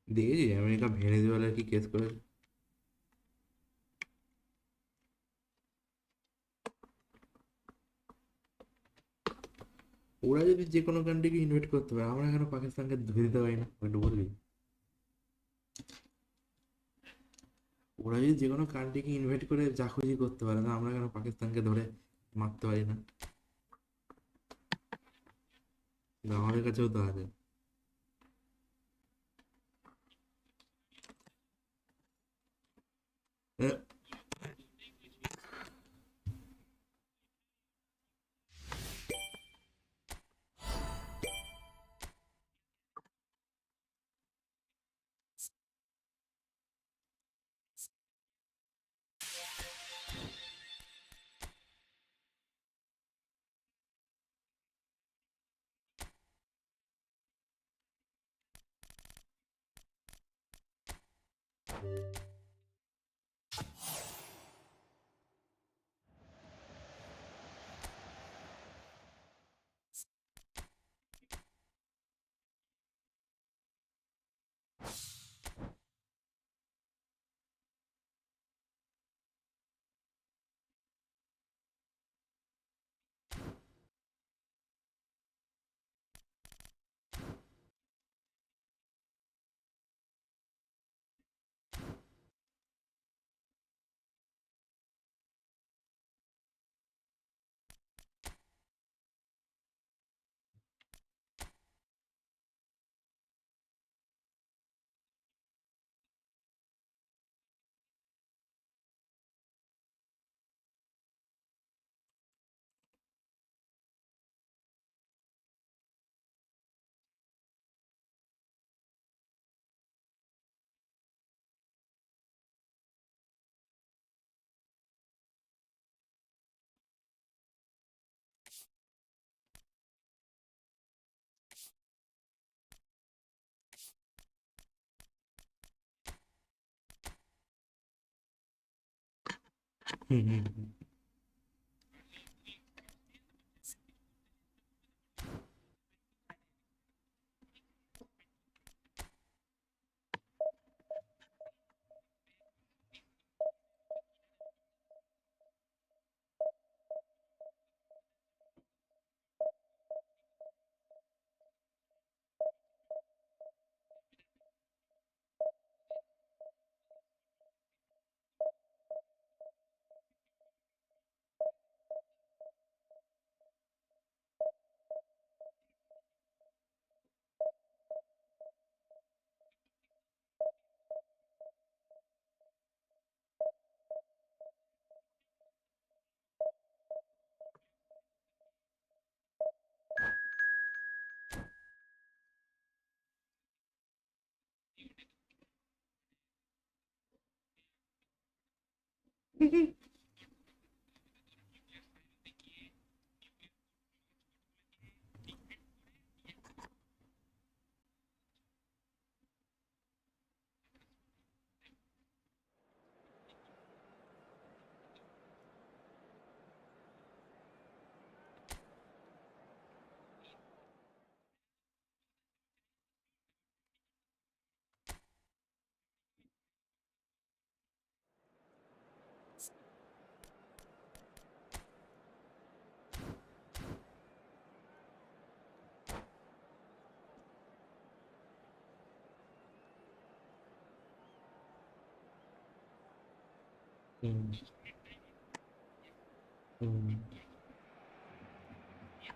দেখেছি আমেরিকা ভেনেজুয়েলার কি কেস করেছে। ওরা যদি যে কোনো কান্ট্রিকে ইনভাইট করতে পারে, আমরা কেন পাকিস্তানকে ধুয়ে দিতে পারি না? একটু বলবি? ওরা যদি যে কোনো কান্ট্রিকে ইনভাইট করে যা খুশি করতে পারে না, আমরা কেন পাকিস্তানকে ধরে মারতে পারি না? কিন্তু আমাদের কাছেও তো আছে। হুম হুম হুম।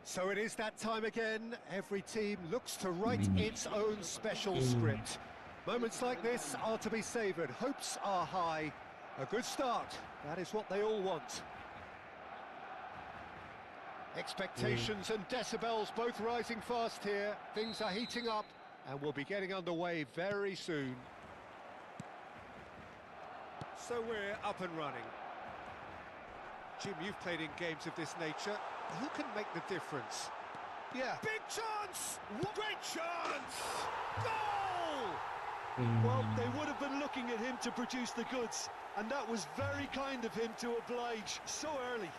So it is that time again. Every team looks to write its own special script. Moments like this are to be savoured. Hopes are high. A good start. That is what they all want. Expectations and decibels both rising fast here. Things are heating up and we'll be getting underway very soon. So we're up and running. Jim, you've played in games of this nature. Who can make the difference? Yeah. Big chance! Great chance! Goal! Well, they would have been looking at him to produce the goods, and that was very kind of him to oblige so early.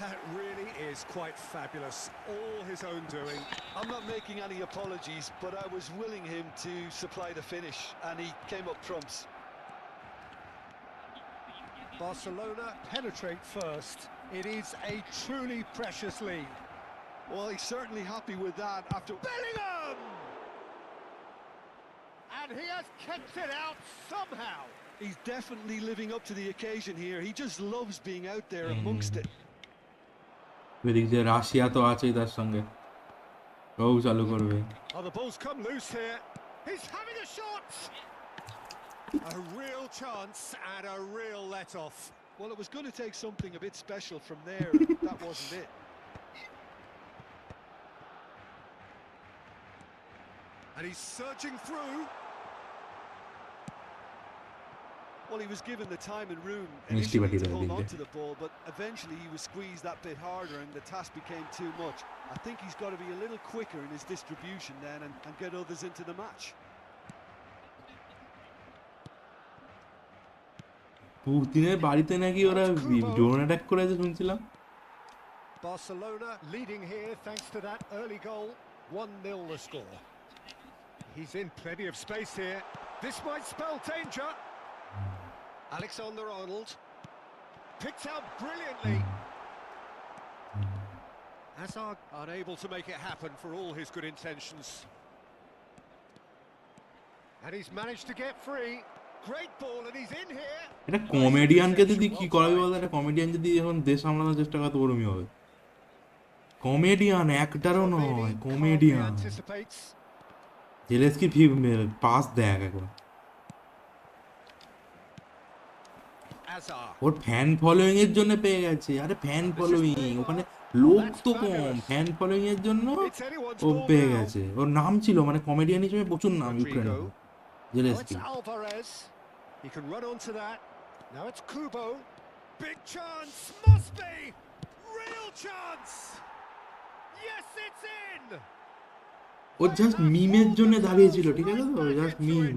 That really is quite fabulous. All his own doing. I'm not making any apologies, but I was willing him to supply the finish, and he came up trumps. Barcelona penetrate first. It is a truly precious lead. Well, he's certainly happy with that after... Bellingham! And he has kept it out somehow. He's definitely living up to the occasion here. He just loves being out there amongst it. এদিক দিয়ে Russia তো আছেই তার সঙ্গে ও চালু করবে Oh, the ball's come loose here. He's having a shot. A real chance and a real let-off. Well, it was going to take something a bit special from there. That wasn't it. And he's surging through. Well, he was given the time and room initially to hold on to the ball, but eventually he was squeezed that bit harder and the task became too much. I think he's got to be a little quicker in his distribution then and get others into the match. পুতিনের বাড়িতে নাকি ওরা drone attack করেছে শুনছিলাম Barcelona leading here thanks to that early goal. 1-0 the score. He's in plenty of space here. This might spell danger. Alexander-Arnold picked out brilliantly. Hazard unable to make it happen for all his good intentions. And he's managed to get free. Great ball and he's in here. এটা কমেডিয়ানকে যদি কি করাবে বলতে একটা comedian যদি এখন দেশ সামলানোর চেষ্টা করে তো ওরমই হবে কমেডিয়ান একটারও নয় কমেডিয়ান জেলেস্কি পাস দেখ একবার ওর ফ্যান ফলোইং এর জন্য পেয়ে গেছে আরে ফ্যান ফলোইং ওখানে লোক তো কম ফ্যান ফলোইং এর জন্য ও পেয়ে গেছে ওর নাম ছিল মানে কমেডিয়ান হিসেবে প্রচুর নাম ইউক্রেনে জেলেস্কি He can run onto that. Now it's Kubo. Big chance. Must be. Real chance. Yes, it's in. ও জাস্ট মিমের জন্য দাঁড়িয়েছিল ঠিক আছে তো জাস্ট মিম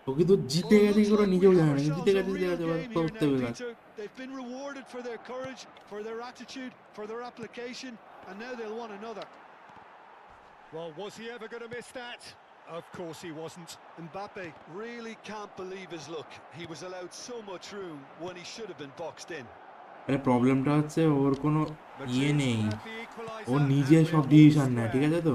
ও কিন্তু জিতে গেছে কি করে নিজেও জানে না জিতে গেছে করতে হবে They've been rewarded for their courage, for their attitude, for their application, and now they'll want another. Well, was he ever going to miss that? Of course he wasn't. Mbappe really can't believe his luck. He was allowed so much room when he should have been boxed in. আরে প্রবলেমটা হচ্ছে ওর কোনো ইয়ে নেই ও নিজে সব decision নেয় ঠিক আছে তো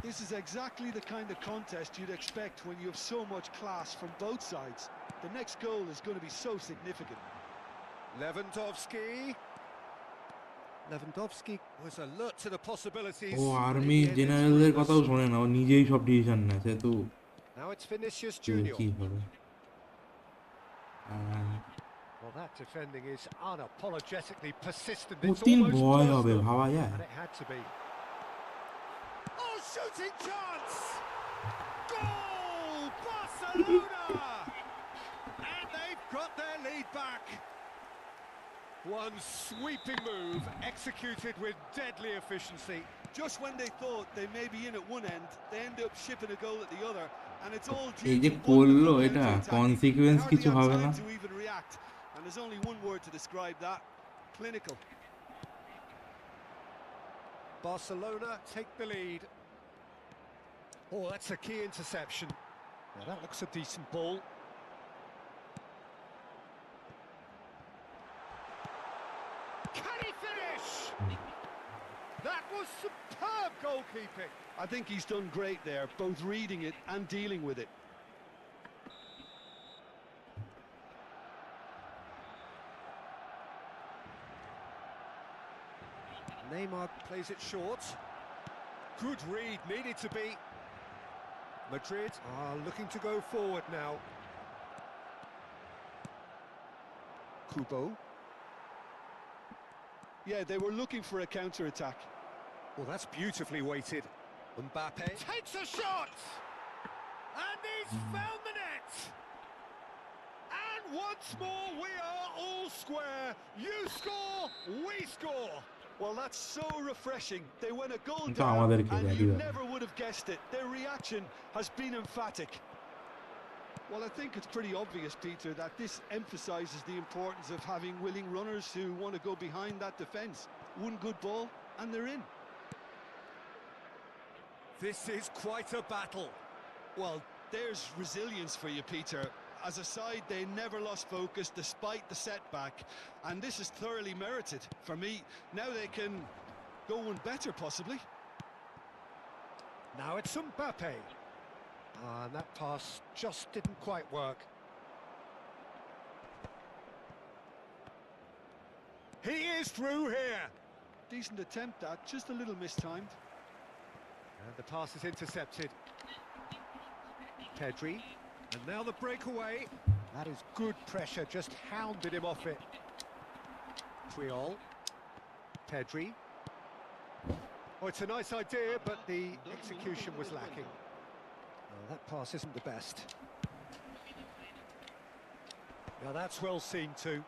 This is exactly the kind of contest you'd expect when you have so much class from both sides. The next goal is going to be so significant. Lewandowski was alert to the possibilities. ও army জেনারেলদের কথাও শোনে না ও নিজেই সব decision নেয় সে তো Now it's Vinicius Junior. কি হবে Well, that defending is unapologetically persistent. Putin ভয় হবে ভাবা যায় And it had to be. Oh, shooting chance! Goal! Barcelona! And they've got their lead back. One sweeping move executed with deadly efficiency. Just when they thought they may be in at one end, they end up shipping a goal at the other, and it's all এই due যে to করলো wonderful এটা counter-attacking. Consequence Hardly কিছু had হবে না time to even react, and there's only one word to describe that: clinical. Barcelona take the lead. Oh, that's a key interception. Now that looks a decent ball. Can he finish? That was superb goalkeeping. I think he's done great there, both reading it and dealing with it. Neymar plays it short. Good read, needed to be. Madrid are looking to go forward now. Kubo. Yeah, they were looking for a counter-attack. Well, that's beautifully weighted. Mbappe takes a shot! And he's found the net! And once more we are all square. You score, we score. Well, that's so refreshing. They went a goal কিন্তু down, আমাদেরকে and দেয় you দিবে। never would have guessed it. Their reaction has been emphatic. Well, I think it's pretty obvious, Peter, that this emphasises the importance of having willing runners who want to go behind that defence. One good ball, and they're in. This is quite a battle. Well, there's resilience for you, Peter. As a side, they never lost focus despite the setback, and this is thoroughly merited. For me, now they can go one better, possibly. Now it's Mbappe. And that pass just didn't quite work. He is through here. Decent attempt, that, just a little mistimed. And the pass is intercepted. Pedri. And now the breakaway. That is good pressure, just hounded him off it. Triol. Pedri. Oh, it's a nice idea, but the execution was lacking. Oh, that pass isn't the best. Now that's well seen too.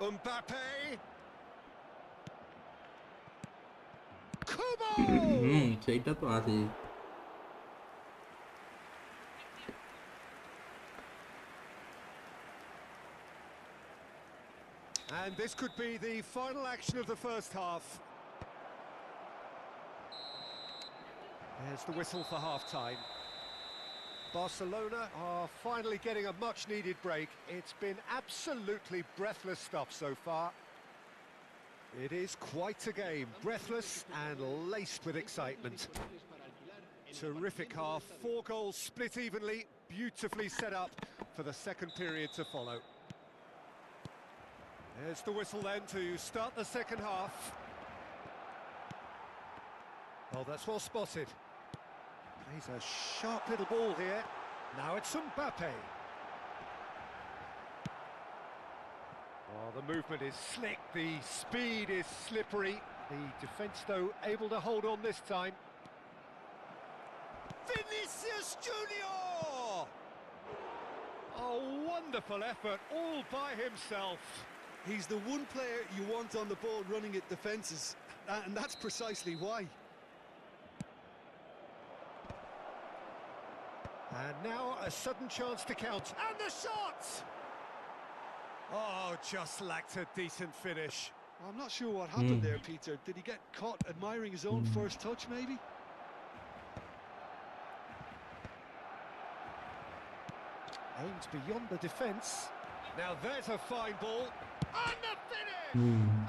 Mbappe. Kubo! সেইটা তো আছে। And this could be the final action of the first half. There's the whistle for half-time. Barcelona are finally getting a much-needed break. It's been absolutely breathless stuff so far. It is quite a game, breathless and laced with excitement. Terrific half, 4 goals split evenly, beautifully set up for the second period to follow. There's the whistle then to start the second half. Oh, that's well spotted. Plays a sharp little ball here. Now it's Mbappe. Oh, the movement is slick, the speed is slippery. The defence, though, able to hold on this time. Vinicius Junior! A wonderful effort, all by himself. He's the one player you want on the ball running at defences, and that's precisely why. And now a sudden chance to count. And the shot! Oh, just lacked a decent finish. I'm not sure what happened there, Peter. Did he get caught admiring his own first touch, maybe? Aims beyond the defence. Now there's a fine ball. And the finish!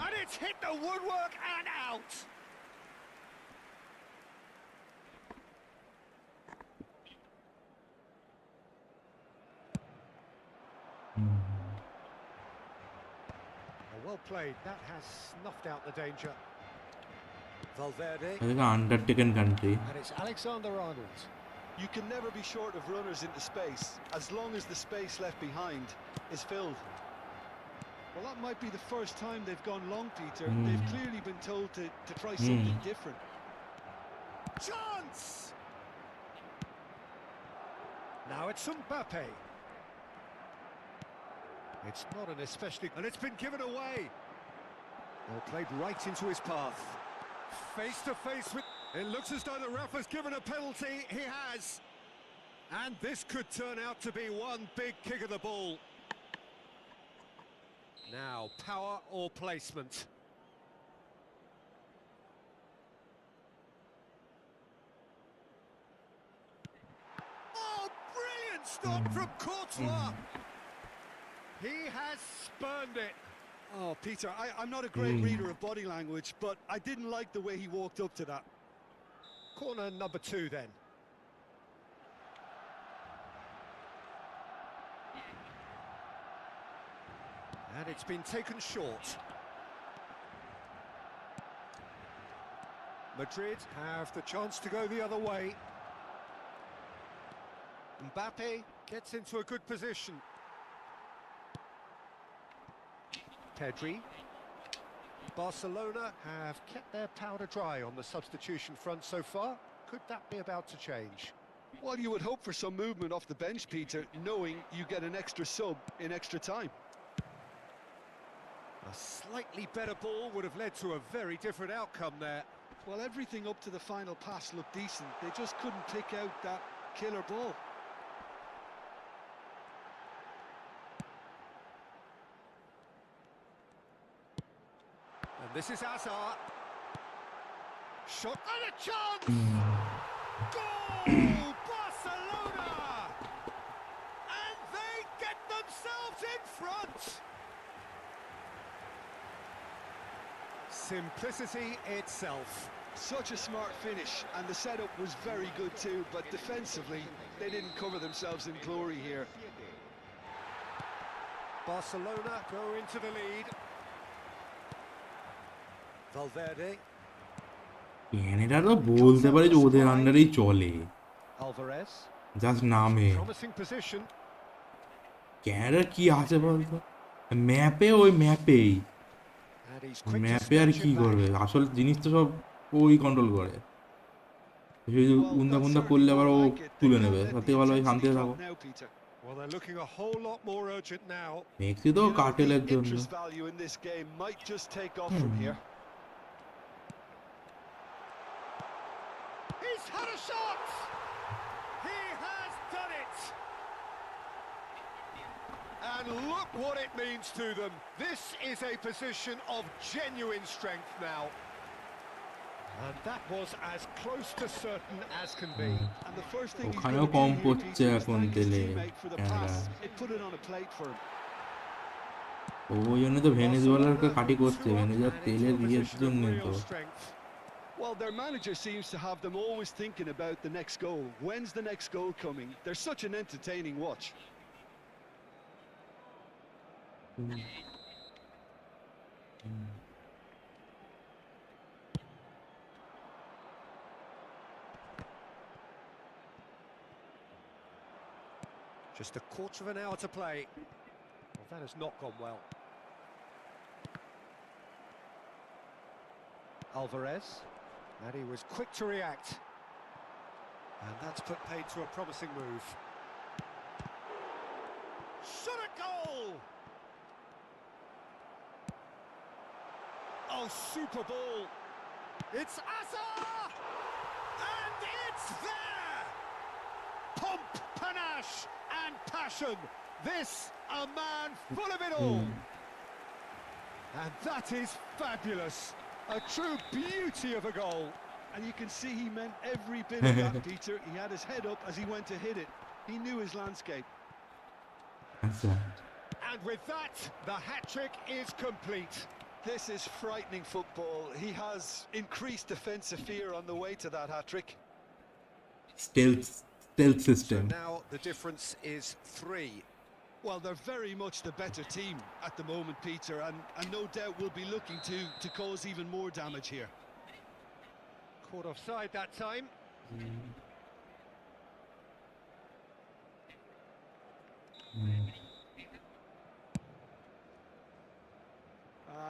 And it's hit the woodwork and out! Well played. That has snuffed out the danger. Valverde. এদিকে undertaken country. And it's Alexander Arnold. You can never be short of runners into space, as long as the space left behind is filled. Well, that might be the first time they've gone long, Peter. They've clearly been told to try something different. Chance! Now it's Mbappe. It's not an especially... And it's been given away. Well, played right into his path. Face to face with... It looks as though the ref has given a penalty. He has. And this could turn out to be one big kick of the ball. Now, power or placement? Oh, brilliant stop from Courtois. He has spurned it. Oh, Peter, I'm not a great reader of body language, but I didn't like the way he walked up to that. Corner number 2 then. And it's been taken short. Madrid have the chance to go the other way. Mbappe gets into a good position. Pedri. Barcelona have kept their powder dry on the substitution front so far. Could that be about to change? Well, you would hope for some movement off the bench, Peter, knowing you get an extra sub in extra time. A slightly better ball would have led to a very different outcome there. Well, everything up to the final pass looked decent. They just couldn't pick out that killer ball. And this is Hazard. Shot and a chance! Goal! Barcelona! And they get themselves in front! Simplicity itself. Such a smart finish, and the setup was very good too, but defensively, they didn't cover themselves in glory here. Barcelona go into the lead. Valverde. এটা তো বলতে পারে যে ওদের আন্ডারেই চলে Alvarez. Just নামে Promising position. ক্যানাডার কি আছে বলতো ম্যাপে ওই ম্যাপেই And he's quick to ম্যাপে আর snatch কি it করবে back. আসল জিনিস তো সব ওই কন্ট্রোল করে উন্দা কুন্দা করলে আবার ও তুলে নেবে তাতে ভালো হয় শান্তিতে থাকো Well, they're looking a whole lot more urgent now. দেখছি তো কার্টেলের জন্য Interest value in this game might just take off from here. He's had a shot! He has done it! And look what it means to them. This is a position of genuine strength now. And that was as close to certain as can be. And the first thing he's ওখানেও going com to do here, পড়ছে Peter, is এখন thank his তেলে teammate for the Canada pass. It put it on a plate for him. ওই জন্য তো ভেনেজুয়েলারকে কাটি করছে ভেনেজুয়েলার তেলের ইয়ের জন্য তো Well, their manager seems to have them always thinking about the next goal. When's the next goal coming? They're such an entertaining watch. Just a quarter of an hour to play. Well, that has not gone well. Alvarez. And he was quick to react. And that's put paid to a promising move. Shot a goal! Oh, super ball. It's Hazard! And it's there! Pomp, panache and passion. This, a man full of it all. And that is fabulous. A true beauty of a goal. And you can see he meant every bit of that, Peter. He had his head up as he went to hit it. He knew his landscape. And with that, the hat-trick is complete. This is frightening football. He has increased defensive fear on the way to that hat-trick. stealth system So now the difference is 3. Well, they're very much the better team at the moment, Peter, and no doubt will be looking to cause even more damage here. Caught offside that time.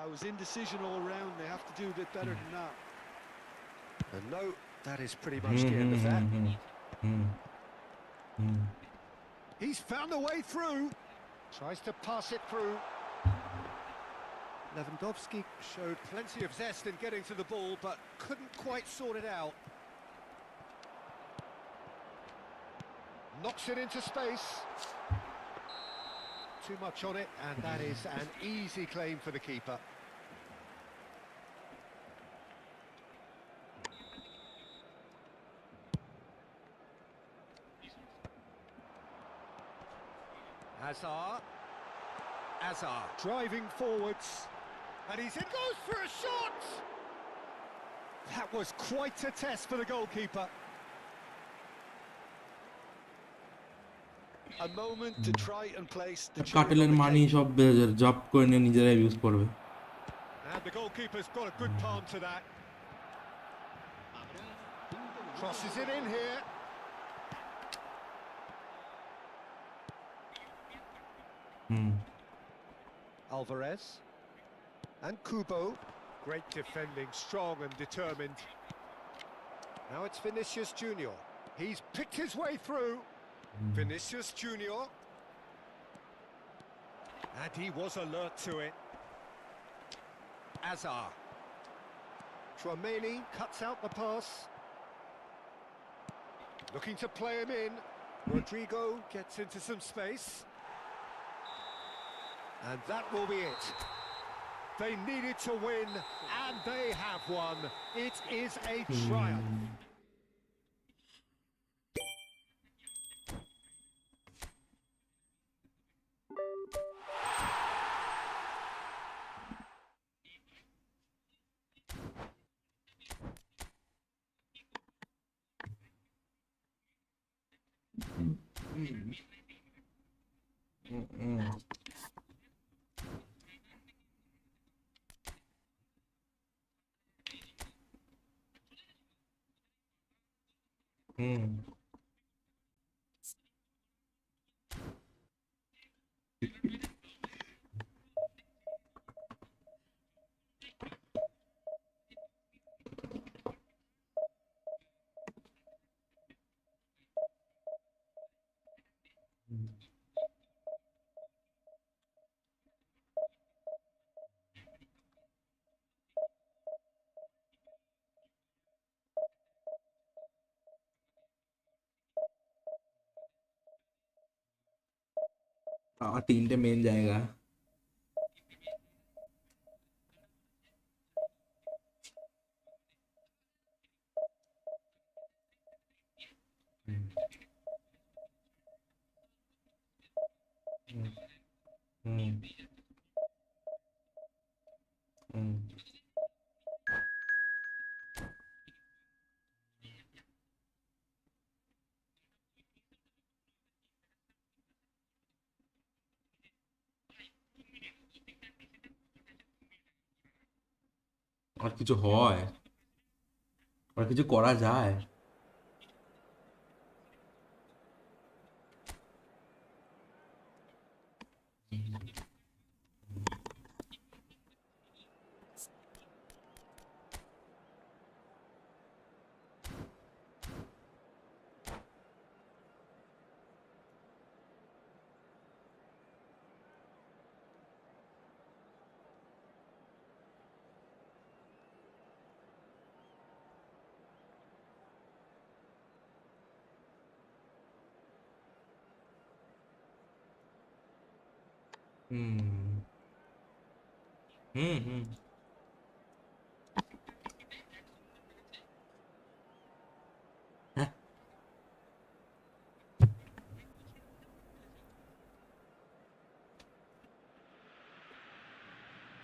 It was indecision all round. They have to do a bit better than that. And no, that is pretty much the end of that. He's found a way through. Tries to pass it through. Lewandowski showed plenty of zest in getting to the ball, but couldn't quite sort it out. Knocks it into space. Too much on it, and that is an easy claim for the keeper. Hazard driving forwards, and he's in, goes for a shot! That was quite a test for the goalkeeper. A moment to try and place the কাটেলের মানি সব job করে নিয়ে নিজেরা use করবে And the goalkeeper's got a good palm to that. Crosses it in here. Alvarez and Kubo, great defending, strong and determined. Now it's Vinicius Junior. He's picked his way through. Vinicius Junior, and he was alert to it. Hazard. Tchouaméni cuts out the pass. Looking to play him in. Rodrigo gets into some space. And that will be it. They needed to win, and they have won. It is a triumph. তিনটে main জায়গা আর কিছু হয় আর কিছু করা যায়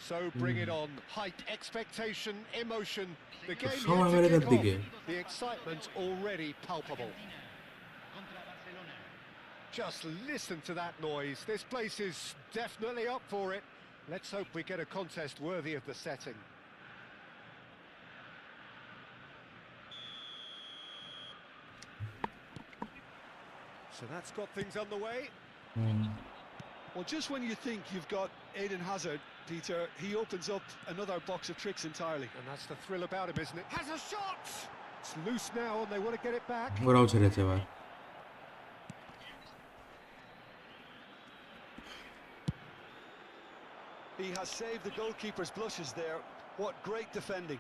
So bring it on. Height, expectation, emotion. The game সব yet to আমেরিকার kick দিকে off. The excitement already palpable. Just listen to that noise. This place is definitely up for it. Let's hope we get a contest worthy of the setting. So that's got things underway. Well, just when you think you've got Eden Hazard, Peter, he opens up another box of tricks entirely. And that's the thrill about him, isn't it? Has a shot! It's loose now and they want to get it back. ওরাও ছেড়েছে এবার He has saved the goalkeeper's blushes there. What great defending.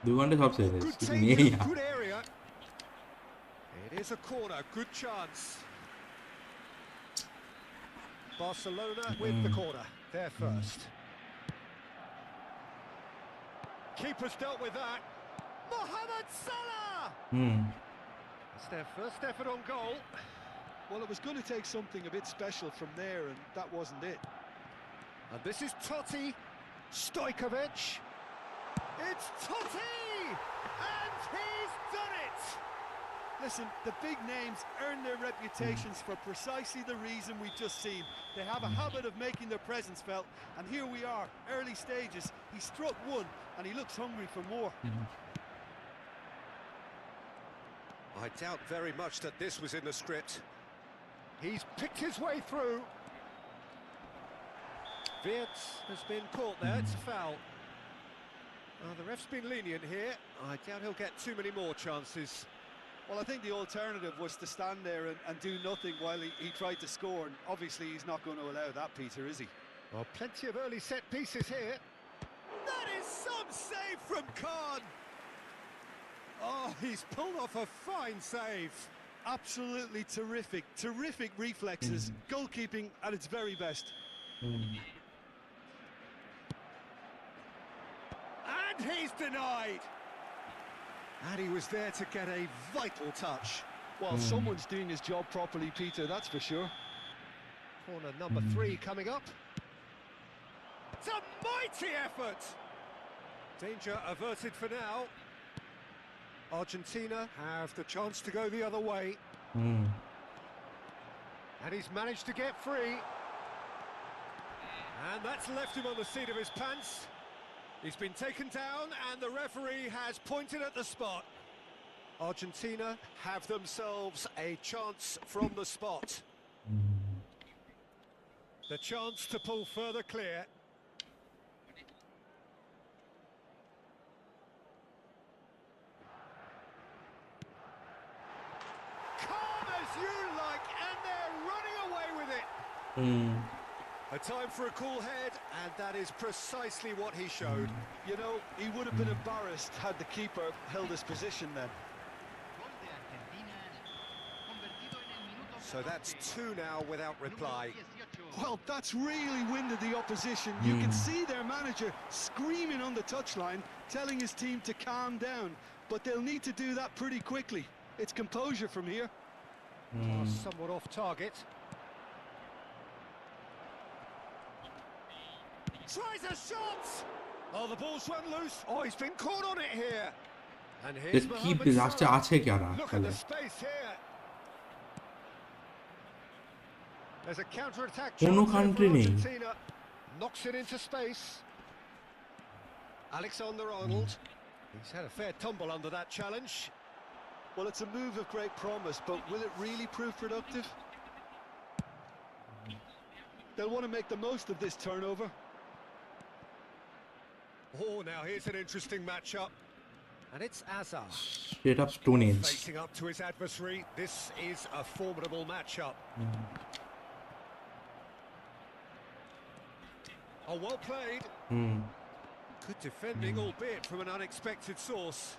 দুই সব শেষ Good কিছু take, নেই good area. It is a corner, good chance. Barcelona with the corner, there first. Keeper's dealt with that. Mohamed Salah! It's their first effort on goal. Well, it was going to take something a bit special from there, and that wasn't it. And this is Totti. Stojkovic. It's Totti! And he's done it! Listen, the big names earn their reputations for precisely the reason we've just seen. They have a habit of making their presence felt, and here we are, early stages. He struck one, and he looks hungry for more. I doubt very much that this was in the script. He's picked his way through. Wirtz has been caught there, it's a foul. The ref's been lenient here. I doubt he'll get too many more chances. Well, I think the alternative was to stand there and do nothing while he tried to score, and obviously he's not going to allow that, Peter, is he? Well, plenty of early set pieces here. That is some save from Khan! Oh, he's pulled off a fine save. Absolutely terrific, terrific reflexes, goalkeeping at its very best. And he's denied! And he was there to get a vital touch. Well, someone's doing his job properly, Peter, that's for sure. Corner number 3 coming up. It's a mighty effort! Danger averted for now. Argentina have the chance to go the other way. And he's managed to get free. And that's left him on the seat of his pants. He's been taken down and the referee has pointed at the spot. Argentina have themselves a chance from the spot. The chance to pull further clear. Calm as you like, and they're running away with it. A time for a cool head, and that is precisely what he showed. You know, he would have been embarrassed had the keeper held his position then. So that's 2 now without reply. Well, that's really winded the opposition. You can see their manager screaming on the touchline, telling his team to calm down. But they'll need to do that pretty quickly. It's composure from here. Somewhat off target. Tries a shot! Oh, the ball's run loose. Oh, he's been caught on it here. And here's Mohamed Salah. Look at the space here. There's a counter-attack chance for Argentina. Knocks it into space. Alexander-Arnold. He's had a fair tumble under that challenge. Well, it's a move of great promise, but will it really prove productive? They'll want to make the most of this turnover. Oh, now here's an interesting matchup. And it's Azar. Straight up Stone Age. Facing up to his adversary. This is a formidable matchup. Oh, well played. Good defending, albeit from an unexpected source.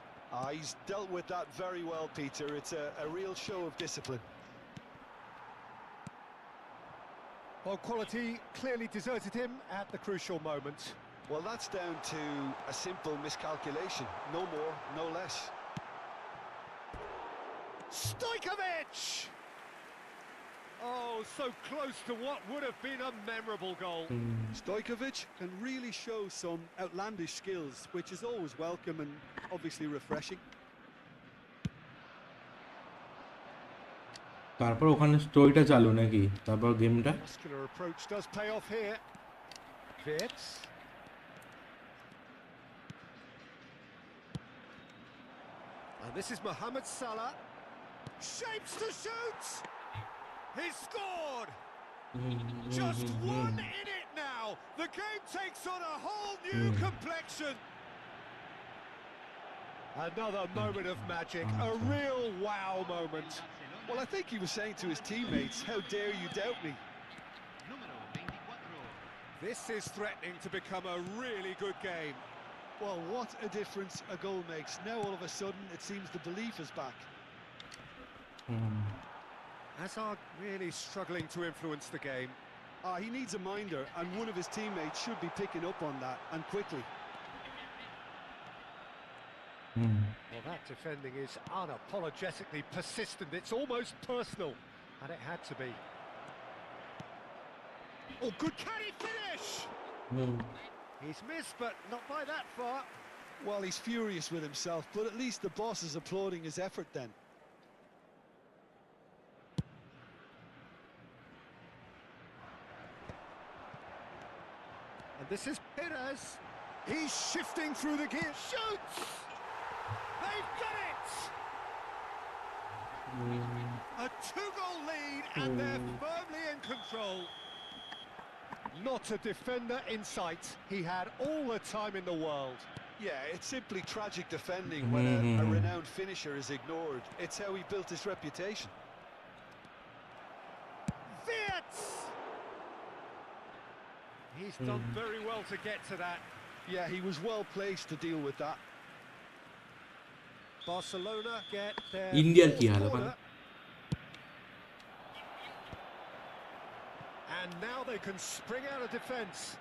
He's dealt with that very well, Peter. It's a real show of discipline. Well, quality clearly deserted him at the crucial moment. Well, that's down to a simple miscalculation. No more, no less. Stojkovic! Oh, so close to what would have been a memorable goal. Stojkovic can really show some outlandish skills, which is always welcome and obviously refreshing. তারপর ওখানে স্টোরিটা চালু নাকি তারপর গেমটা Muscular approach does pay off here. Wirtz. And this is Mohamed Salah. Shapes to shoot. He's scored. Just one in it now. The game takes on a whole new complexion. Another moment of magic, a real wow moment. Well, I think he was saying to his teammates, how dare you doubt me? This is threatening to become a really good game. Well, what a difference a goal makes. Now all of a sudden it seems the belief is back. Hazard really struggling to influence the game. He needs a minder, and one of his teammates should be picking up on that, and quickly. Well, that defending is unapologetically persistent. It's almost personal, and it had to be. Oh, good, can he finish? He's missed, but not by that far. Well, he's furious with himself, but at least the boss is applauding his effort then. And this is Perez. He's shifting through the gear. Shoots! They've got it! A 2-goal lead, and they're firmly in control. Not a defender in sight. He had all the time in the world. Yeah, it's simply tragic defending when a renowned finisher is ignored. It's how he built his reputation. Wirtz! He's done very well to get to that. Yeah, he was well placed to deal with that. Barcelona get their India fourth की हाल है corner. And now they can spring out of defence.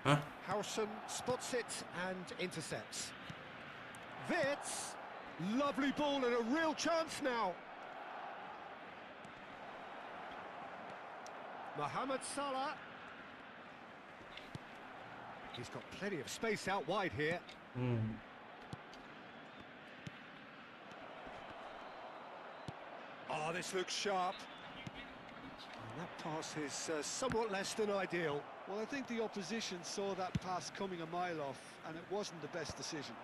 Huh? Howson spots it and intercepts. Wirtz, lovely ball and a real chance now. Mohamed Salah. He's got plenty of space out wide here. Oh, this looks sharp. And that pass is somewhat less than ideal. Well, I think the opposition saw that pass coming a mile off, and it wasn't the best decision.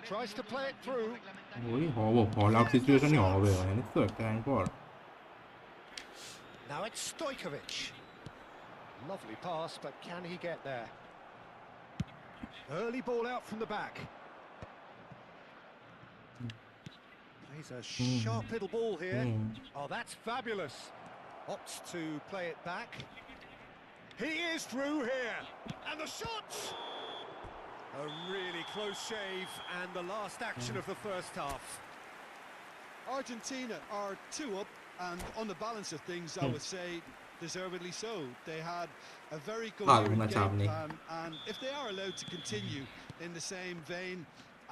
Tries to play it through. ওই হবে fall out সিচুয়েশনই হবে জানিস তো একটা time পর Now it's Stojkovic. Lovely pass, but can he get there? Early ball out from the back. Plays a sharp little ball here. Oh, that's fabulous. Opts to play it back. He is through here. And the shot! A really close shave, and the last action of the first half. Argentina are 2 up, and on the balance of things, I would say deservedly so. They had a very coherent game plan, and if they are allowed to continue in the same vein,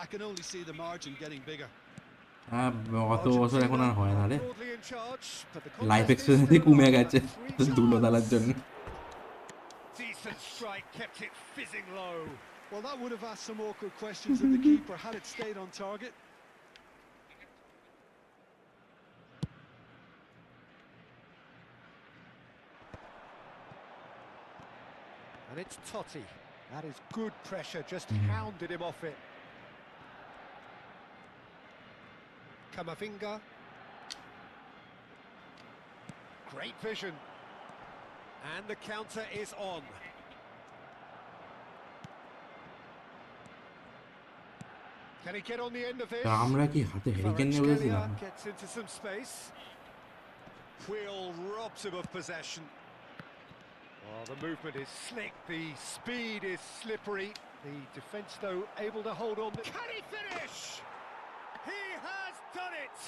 I can only see the margin getting bigger. অত বছর এখন আর হয় না রে life এক্সপেরিয়েন্সই কমে গেছে ধুলো দালার জন্য Decent strike, kept it fizzing low. Well, that would have asked some awkward questions of the keeper had it stayed on target. And it's Totti. That is good pressure, just hounded him off it. Camavinga. Great vision. And the counter is on. Can he get on the end of this? আমরা কি হাতে hurricane নিয়ে বলেছিলাম Gets into some space. Wheel robs him of possession. Oh, the movement is slick, the speed is slippery. The defence, though, able to hold on. Can he finish? He has done it!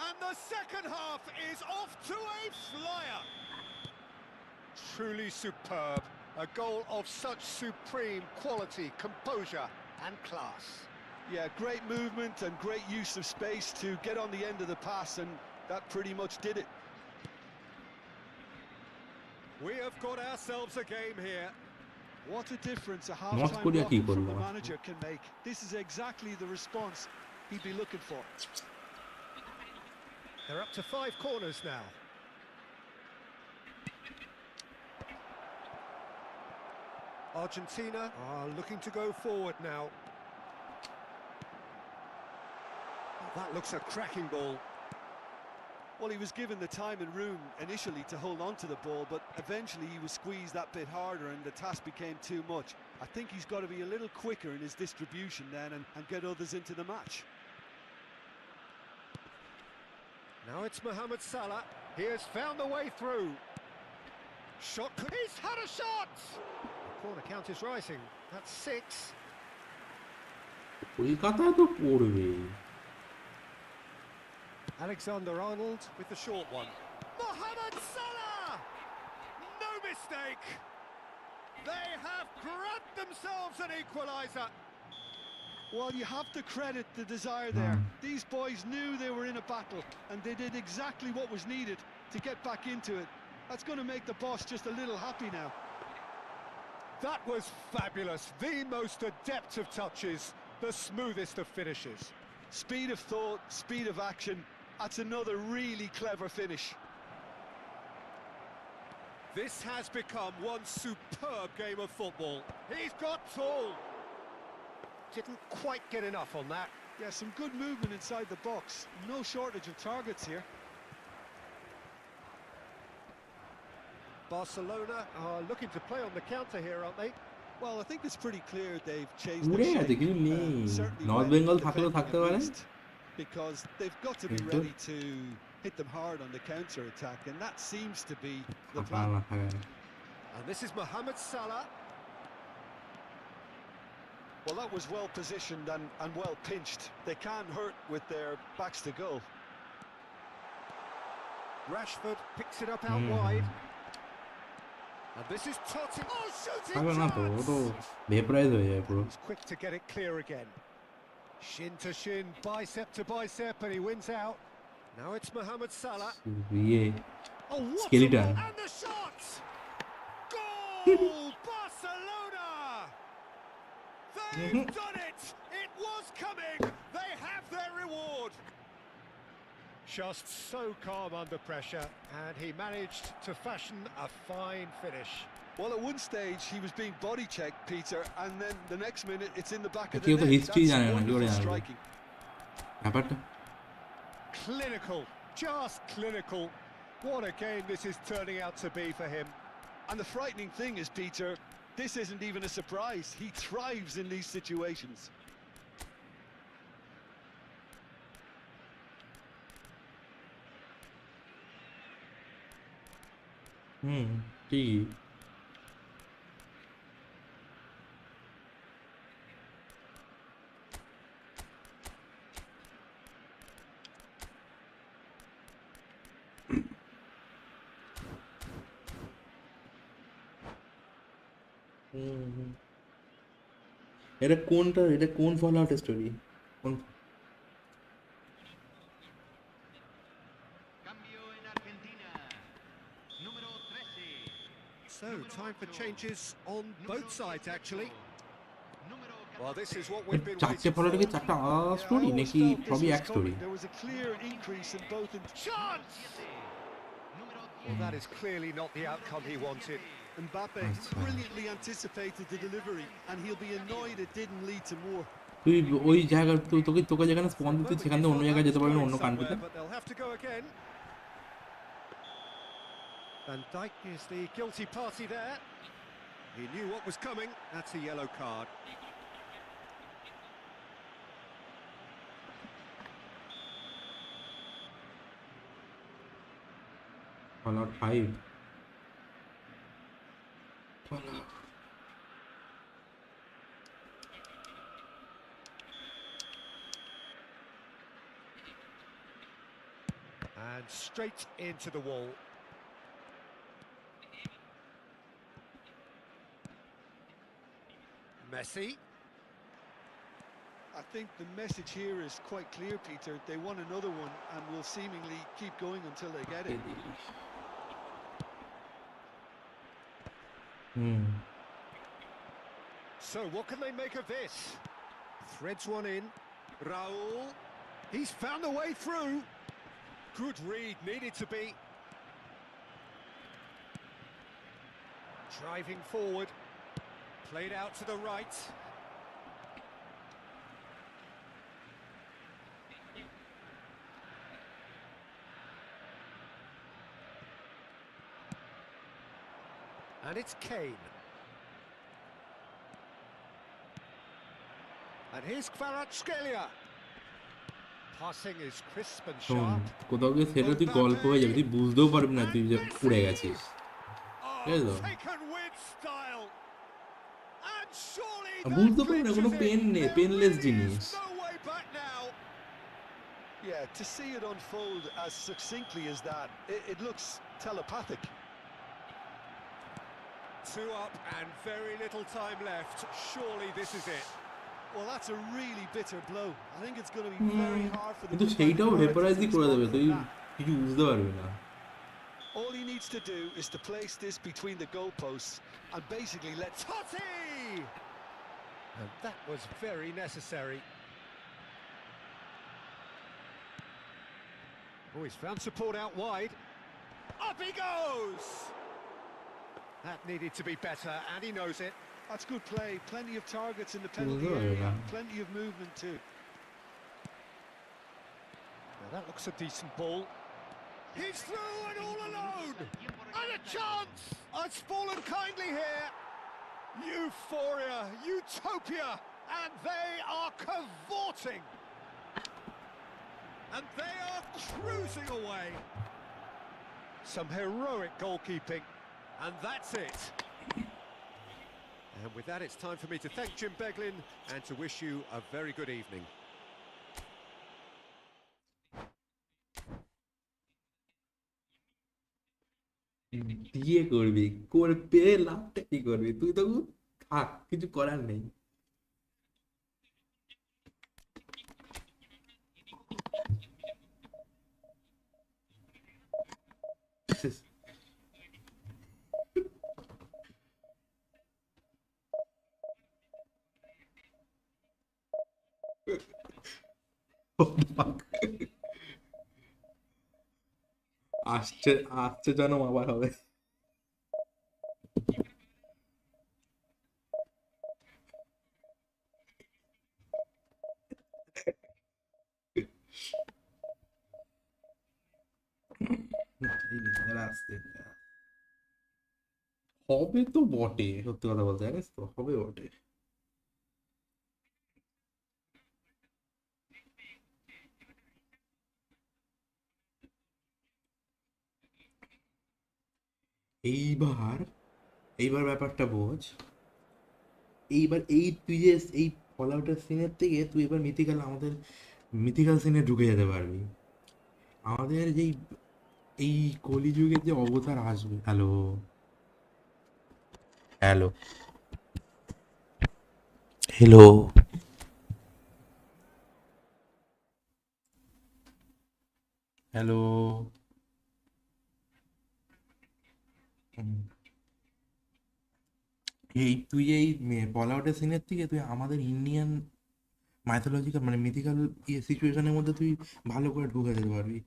And the second half is off to a flyer. Truly superb. A goal of such supreme quality, composure and class. Yeah, great movement and great use of space to get on the end of the pass, and that pretty much did it. We have got ourselves a game here. What a difference a half-time block from the manager can make. This is exactly the response he'd be looking for. They're up to 5 corners now. Argentina are looking to go forward now. Oh, that looks a cracking ball. Well, he was given the time and room initially to hold on to the ball, but eventually he was squeezed that bit harder and the task became too much. I think he's got to be a little quicker in his distribution then and get others into the match. Now it's Mohamed Salah. He has found the way through. Shot. He's had a shot. The corner count is rising. That's 6. কলকাতায় তো পড়বে। Alexander-Arnold with the short one. Mohamed Salah! No mistake. They have grabbed themselves an equaliser. Well, you have to credit the desire there. These boys knew they were in a battle, and they did exactly what was needed to get back into it. That's going to make the boss just a little happy now. That was fabulous. The most adept of touches, the smoothest of finishes. Speed of thought, speed of action. That's another really clever finish. This has become one superb game of football. He's got tall. Didn't quite get enough on that. Yeah, some good movement inside the box. No shortage of targets here. Barcelona are looking to play on the counter here, aren't they? Well, I think it's pretty clear they've changed উড়ে their গেছে shape. কিছু নেই। Certainly north when Bengal থাকলেও defending থাকতে a পারে। boost, because they've got to be কিন্তু- ready to hit them hard on the counter attack, and that seems to be the থাকা plan. না থাকা। And this is Mohamed Salah. Well, that was well positioned and well pinched. They can't hurt with their backs to goal. Rashford picks it up out wide. And this is Totti. Oh, shooting থাকবে না তো, ও তো chance! ভেপরাইজ হয়ে যায় পুরো। He's quick to get it clear again. Shin to shin, bicep to bicep, and he wins out. Now it's Mohamed Salah. ইয়ে Oh, what a Skeleton. ball! And the shot! Goal! Barcelona! They've done it! It was coming! They have their reward! Just so calm under pressure, and he managed to fashion a fine finish. Well, at one stage he was being body checked, Peter, and then the next minute it's in the back of the কেউ তো net. history That's জানে না, কি করে wonderful জানবে? striking. ব্যাপারটা Clinical, just clinical. What a game this is turning out to be for him. And the frightening thing is, Peter, this isn't even a surprise. He thrives in these situations. ঠিকই। এটা কোনটা, এটা কোন fall out story? কোন Cambio en Argentina. Número 13. So, time for changes on both sides, actually. Número Well, this is what we've been চারটে waiting ফলের কি for. চারটা আলাদা Yeah, স্টোরি I always নাকি felt this সবই was এক story? coming. There was a clear increase in both. Chance! 7. Número 10. Well, that is clearly not the outcome he wanted. Mbappe brilliantly anticipated the delivery, and he'll be annoyed it didn't lead to more. তুই ওই জায়গা তোকে যেখানে স্পন দিতে সেখান থেকে অন্য জায়গায় যেতে পারবি না, অন্য কান্ট্রিতে। But they'll have to go again. Van Dijk is the guilty party there. He knew what was coming. That's a yellow card. Fallout 5 Fallout And straight into the wall. Messi. I think the message here is quite clear, Peter. They want another one and will seemingly keep going until they get it. So what can they make of this? Threads one in. Raul. He's found a way through. Good read, needed to be. Driving forward. Played out to the right. And it's Kane. And here's Kvaratskhelia. passing is crisp and শোন sharp. কোথাও গিয়ে সেটা তুই গল্প হয়ে যাবে তুই বুঝতেও পারবি না তুই যে উড়ে গেছিস ঠিক আছে তো Taken with style. And surely বুঝতে that পারবি না clinches কোনো it. পেন নেই There পেনলেস really জিনিস is no way back now. Yeah, to see it unfold as succinctly as that, it looks telepathic. 2 up and very little time left. Surely this is it. Well, that's a really bitter blow. I think it's going to be very hard for the কিন্তু সেইটাও ভেপারাইজই করে দেবে তুই কিছু বুঝতে পারবি না All he needs to do is to place this between the goalposts and basically let Totti! And that was very necessary. Oh, he's found support out wide. Up he goes! That needed to be better, and he knows it. That's good play. Plenty of targets in the penalty Well, area. yeah. Plenty of movement too. Now that looks a decent ball. He's through and all alone! And a chance! Oh, it's fallen kindly here. Euphoria, utopia, and they are cavorting. And they are cruising away. Some heroic goalkeeping, and that's it. And with that, it's time for me to thank Jim Beglin and to wish you a very good evening. দিয়ে করবি করে পেয়ে লাভটা কি করবি তুই তো থাক কিছু করার নেই আসছে আসছে যেন আবার হবে আসছে হবে তো বটে সত্যি কথা বলতে জানিস তো হবে বটে এইবার এইবার ব্যাপারটা বোঝ এইবার এই তুই যে এই ফল আউটের সিনের থেকে তুই এবার আমাদের মিথিক্যাল সিনে ঢুকে যেতে পারবি আমাদের যেই এই কলিযুগের যে অবতার আসবে হ্যালো হ্যালো হ্যালো হ্যালো এই তুই এই বলিউডের সিনের থেকে তুই আমাদের ইন্ডিয়ান মাইথোলজিক্যাল মানে মিথিক্যাল সিচুয়েশনের মধ্যে তুই ভালো করে ঢুকে যেতে পারবি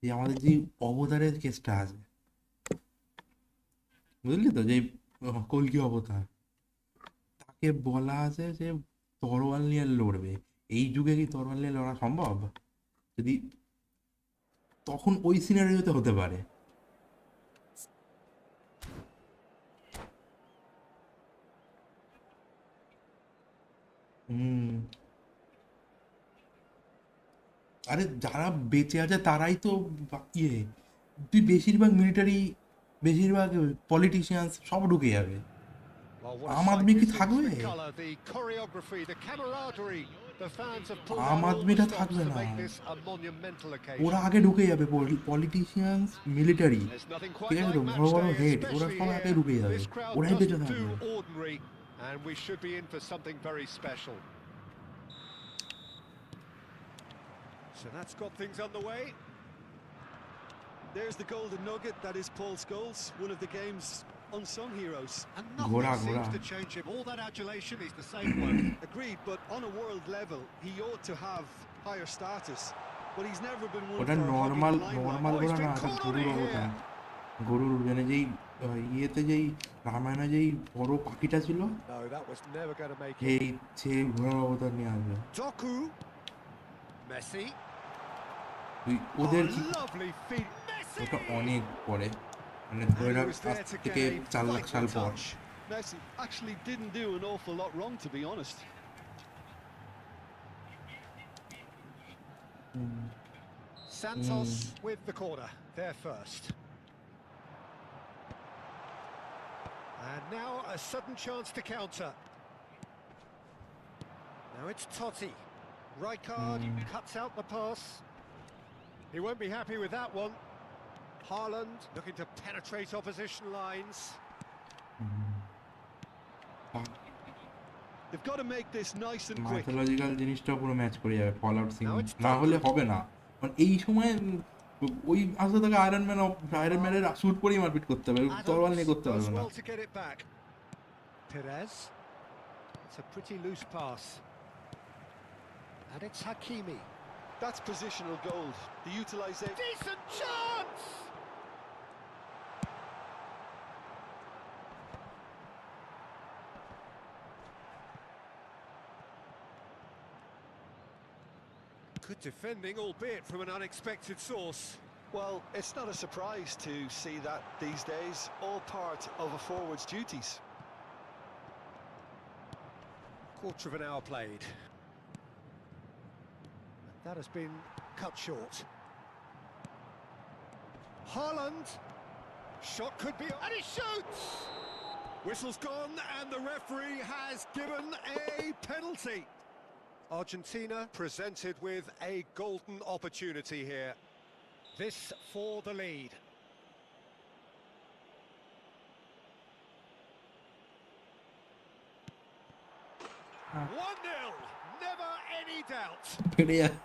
যে আমাদের যে অবতারের কেসটা আছে বুঝলি তো যে কল্কি অবতার তাকে বলা আছে যে তরোয়াল নিয়ে লড়বে এই যুগে কি তরোয়াল নিয়ে লড়া সম্ভব যদি তখন ওই সিনারিওতে হতে পারে আরে যারা বেঁচে আছে তারাই তো ইয়ে তুই বেশিরভাগ মিলিটারি বেশিরভাগ পলিটিশিয়ানস সব ঢুকে যাবে আম আদমি কি থাকবে আম আদমিটা থাকবে না ওরা আগে ঢুকে যাবে পলিটিশিয়ানস মিলিটারি ঠিক আছে তো বড় বড় হেড ওরা সব আগে ঢুকে যাবে ওরাই বেঁচে থাকবে And we should be in for something very special. So that's got things underway. There's the golden nugget, that is Paul Scholes, one of the game's unsung heroes. And nothing seems to change him. All that adulation is the same one. Agreed, but on a world level, he ought to have higher status. But he's never been one ওটা for normal hogging the ঘোড়া না limelight. গরুর অবতার গরুর মানে যেই ইয়েতে যেই রামায়ণে যেই বড় পাখিটা ছিল No, that was never going to make it. এই সেই ঘোড়ার অবতার নিয়ে আসবে Doku. Messi. তুই ওদের কি Lovely feet. Messi. ওটা অনেক পরে মানে ধরে রাখ আজ থেকে 4 লাখ সাল পর Messi actually didn't do an awful lot wrong, to be honest. Santos with the corner, there first. And now a sudden chance to counter. Now it's Totti. Rijkaard cuts out the pass. He won't be happy with that one. Haaland looking to penetrate opposition lines. They've got to make this nice and quick. Mythological জিনিসটা পুরো match করে যাবে fall out scene না হলে হবে না মানে এই সময় ওই আসলে তাকে আয়রন ম্যানের স্যুট পরেই মারপিট করতে হবে তরোয়াল নিয়ে করতে পারবে না To get it back. Perez. It's a pretty loose pass. And it's Hakimi. That's positional gold. The utilization. Decent chance! Good defending, albeit from an unexpected source. Well, it's not a surprise to see that these days, all part of a forward's duties. Quarter of an hour played. That has been cut short. Haaland. Shot could be... And he shoots! Whistle's gone and the referee has given a penalty. Argentina presented with a golden opportunity here. This for the lead. One 0. Never any doubt. ফেটে যায়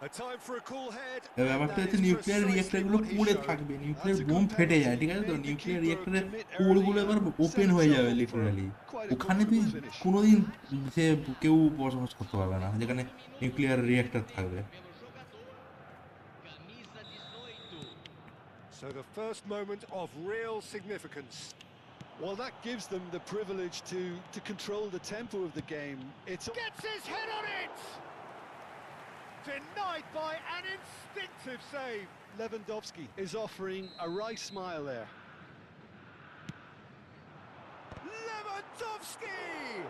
A time for a cool head. ব্যাপারটা হচ্ছে nuclear রিঅ্যাক্টরগুলো পুড়ে থাকবে nuclear bomb ফেটে যায় ঠিক আছে তো নিউক্লিয়ার রিঅ্যাক্টরের কোরগুলো এবার ওপেন হয়ে যাবে লিটারালি ওখানে তুই কোনোদিন সে কেউ বসবাস করতে পারবে না যেখানে নিউক্লিয়ার রিঅ্যাক্টর থাকবে So the first moment of real significance. Well, that gives them the privilege to control the tempo of the game. It's Gets his head on it! Denied by an instinctive save. Lewandowski is offering a wry smile there. Lewandowski!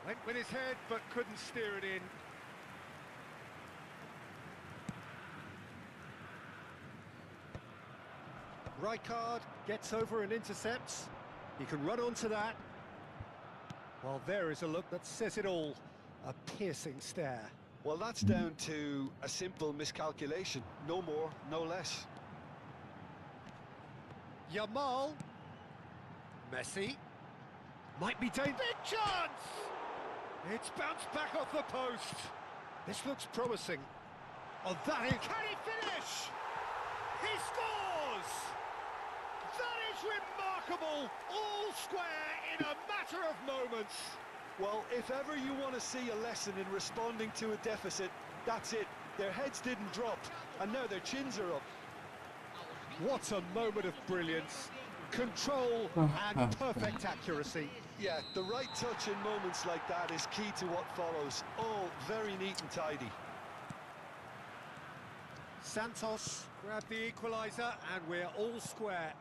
Went with his head but couldn't steer it in. Rijkaard gets over and intercepts. He can run onto that. Well, there is a look that says it all. A piercing stare. Well, that's down to a simple miscalculation. No more, no less. Yamal. Messi. Might be dangerous. Big chance! It's bounced back off the post. This looks promising. Oh, that is... Can he finish? He scores! That is remarkable! All square in a matter of moments. Well, if ever you want to see a lesson in responding to a deficit, that's it. Their heads didn't drop, and now their chins are up. What a moment of brilliance. Control and perfect accuracy. Yeah, the right touch in moments like that is key to what follows. All very neat and tidy. Santos grabbed the equaliser, and we're all square.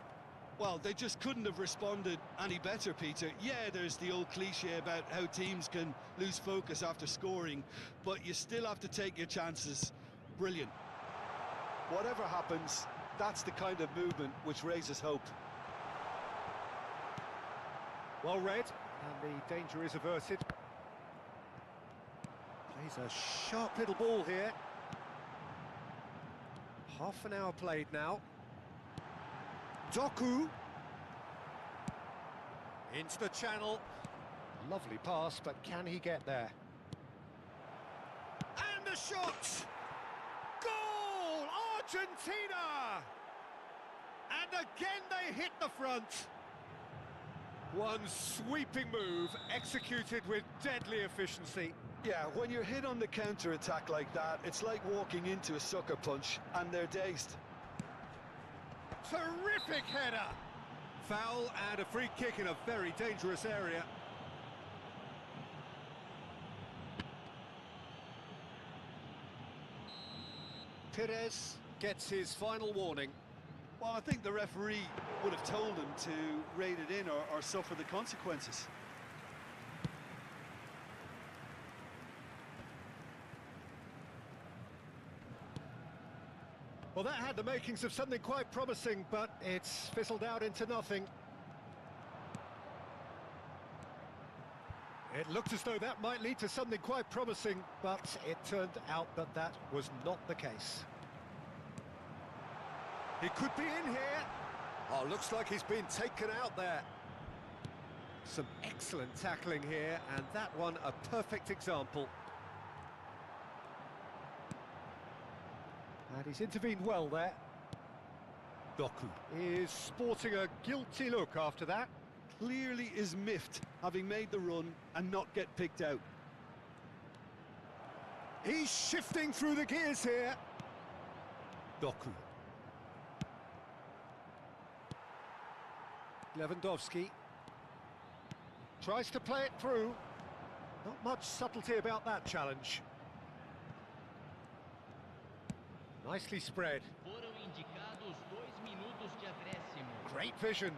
Well, they just couldn't have responded any better, Peter. Yeah, there's the old cliche about how teams can lose focus after scoring, but you still have to take your chances. Brilliant. Whatever happens, that's the kind of movement which raises hope. Well read, and the danger is averted. Plays a sharp little ball here. Half an hour played now. Doku. Into the channel. Lovely pass, but can he get there? And the shot! Goal! Argentina! And again they hit the front. One sweeping move executed with deadly efficiency. Yeah, when you're hit on the counter-attack like that, it's like walking into a sucker punch, and they're dazed. Terrific header! Foul and a free kick in a very dangerous area. Perez gets his final warning. Well, I think the referee would have told him to rein it in or suffer the consequences. Well, that had the makings of something quite promising, but it's fizzled out into nothing. It looked as though that might lead to something quite promising, but it turned out that that was not the case. He could be in here. Oh, looks like he's been taken out there. Some excellent tackling here, and that one a perfect example. And he's intervened well there. Doku is sporting a guilty look after that. Clearly is miffed, having made the run and not get picked out. He's shifting through the gears here. Doku. Lewandowski tries to play it through. Not much subtlety about that challenge. Nicely spread. Foram indicados 2 minutos de acréscimo. Great vision.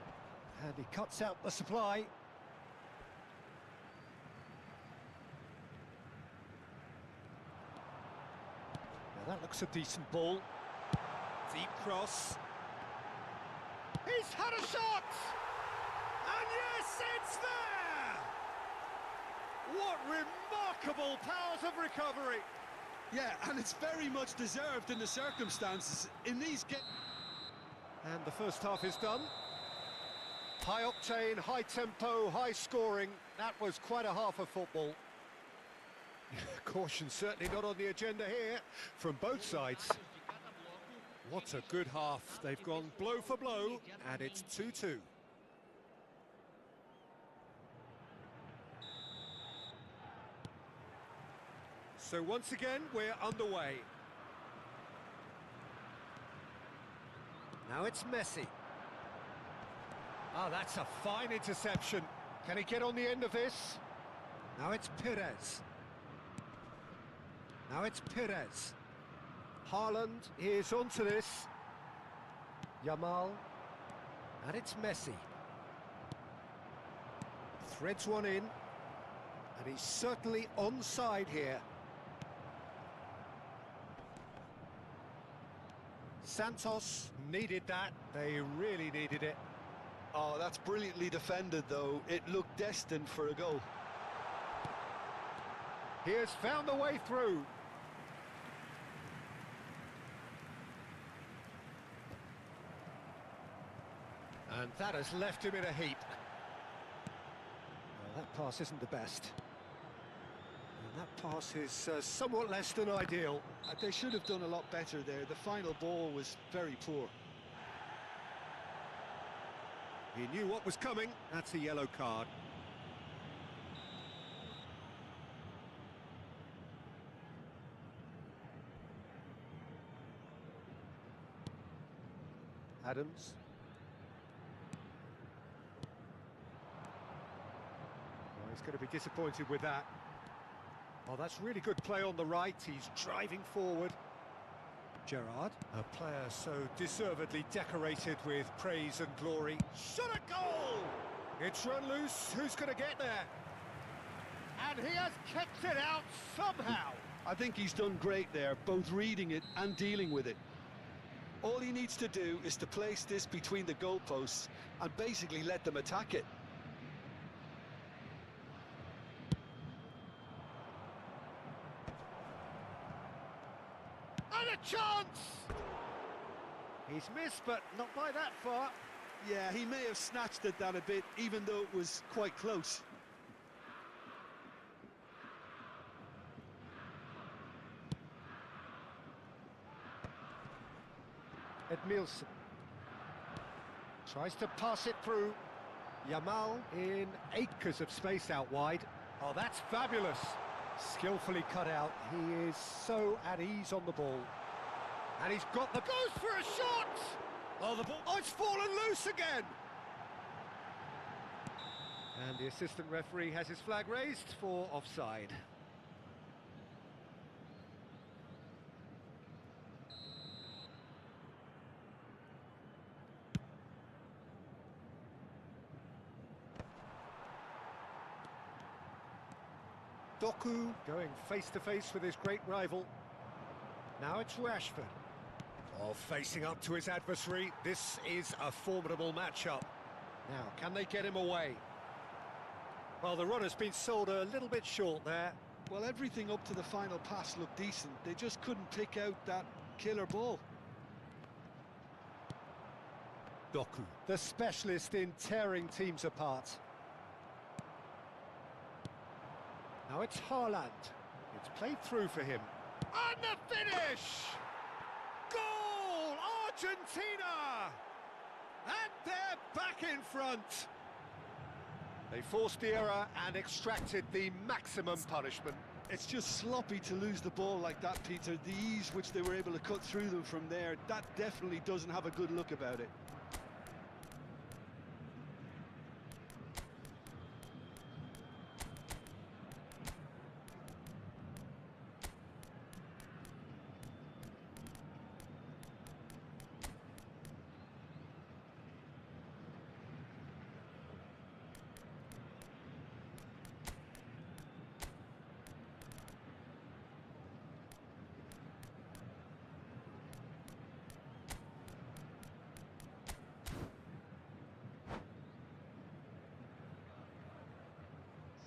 And he cuts out the supply. Now that looks a decent ball. Deep cross. He's had a shot! And yes, it's there! What remarkable powers of recovery! Yeah, and it's very much deserved in the circumstances. In these And the first half is done. High octane, high tempo, high scoring. That was quite a half of football. Caution certainly not on the agenda here from both sides. What a good half. They've gone blow for blow, and it's 2-2. So once again, we're underway. Now it's Messi. Ah, that's a fine interception. Can he get on the end of this? Now it's Perez. Now it's Perez. Haaland is onto this. Yamal. And it's Messi. Threads one in. And he's certainly onside here. Santos needed that. They really needed it. Oh, that's brilliantly defended, though. It looked destined for a goal. He has found the way through. And that has left him in a heap. Well, that pass isn't the best. And that pass is somewhat less than ideal. They should have done a lot better there. The final ball was very poor. He knew what was coming. That's a yellow card. Adams. Oh, he's going to be disappointed with that. Oh, that's really good play on the right. He's driving forward. Gerrard, a player so deservedly decorated with praise and glory. Shot a goal! It's run loose. Who's going to get there? And he has kept it out somehow. I think he's done great there, both reading it and dealing with it. All he needs to do is to place this between the goalposts and basically let them attack it. And a chance! He's missed, but not by that far. Yeah, he may have snatched at that a bit, even though it was quite close. Edmilson tries to pass it through. Yamal in acres of space out wide. Oh, that's fabulous. Skillfully cut out. He is so at ease on the ball. And he's got the... Goes for a shot! Oh, the ball... Oh, it's fallen loose again! And the assistant referee has his flag raised for offside. Doku going face-to-face with his great rival. Now it's Rashford. Oh, facing up to his adversary, this is a formidable matchup. Now, can they get him away? Well, the run has been sold a little bit short there. Well, everything up to the final pass looked decent. They just couldn't pick out that killer ball. Doku, the specialist in tearing teams apart. Now it's Haaland. It's played through for him. And the finish! Goal! Argentina! And they're back in front. They forced the error and extracted the maximum punishment. It's just sloppy to lose the ball like that, Peter. The ease which they were able to cut through them from there, that definitely doesn't have a good look about it.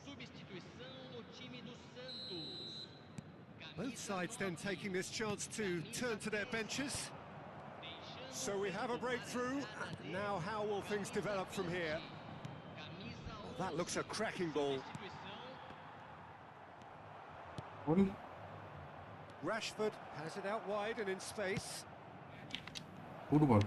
Substituição no time do Santos. Both sides then taking this chance to turn to their benches. So we have a breakthrough. Now how will things develop from here? Oh, that looks a cracking ball. Rashford has it out wide and in space. Football.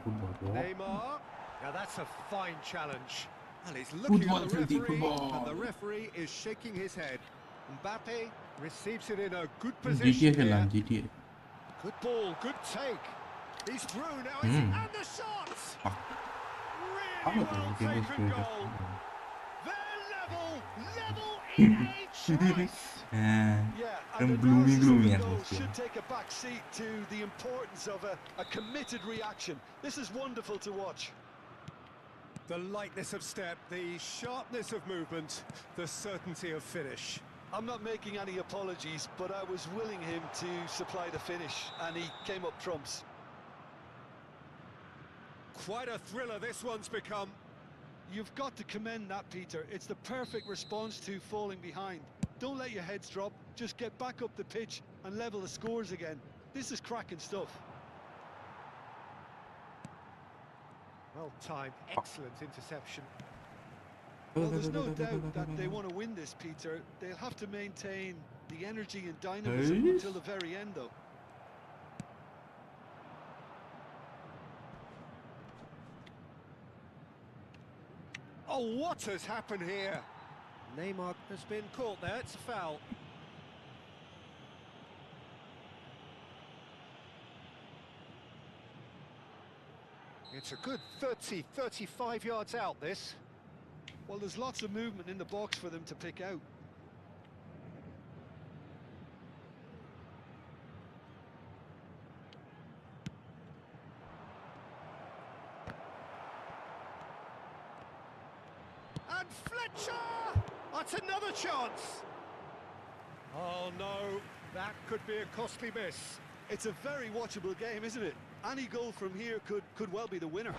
Neymar. Now that's a fine challenge. And he's looking at the referee, and the referee is shaking his head. Mbappe receives it in a good position GTA here. খেললাম GTA Good ball, good take. He's through now, and the shot! Really well taken goal. They're level in HS. Yeah, and the gloomy goal atmosphere. should take a back seat to the importance of a committed reaction. This is wonderful to watch. The lightness of step, the sharpness of movement, the certainty of finish. I'm not making any apologies, but I was willing him to supply the finish, and he came up trumps. Quite a thriller this one's become. You've got to commend that, Peter. It's the perfect response to falling behind. Don't let your heads drop, just get back up the pitch and level the scores again. This is cracking stuff. Well timed, excellent interception. Well, there's no doubt that they want to win this, Peter. They'll have to maintain the energy and dynamism until the very end, though. Oh, what has happened here? Neymar has been caught there, it's a foul. It's a good 30, 35 yards out, this. Well, there's lots of movement in the box for them to pick out. And Fletcher! That's another chance! Oh no, that could be a costly miss. It's a very watchable game, isn't it? Any goal from here could well be the winner.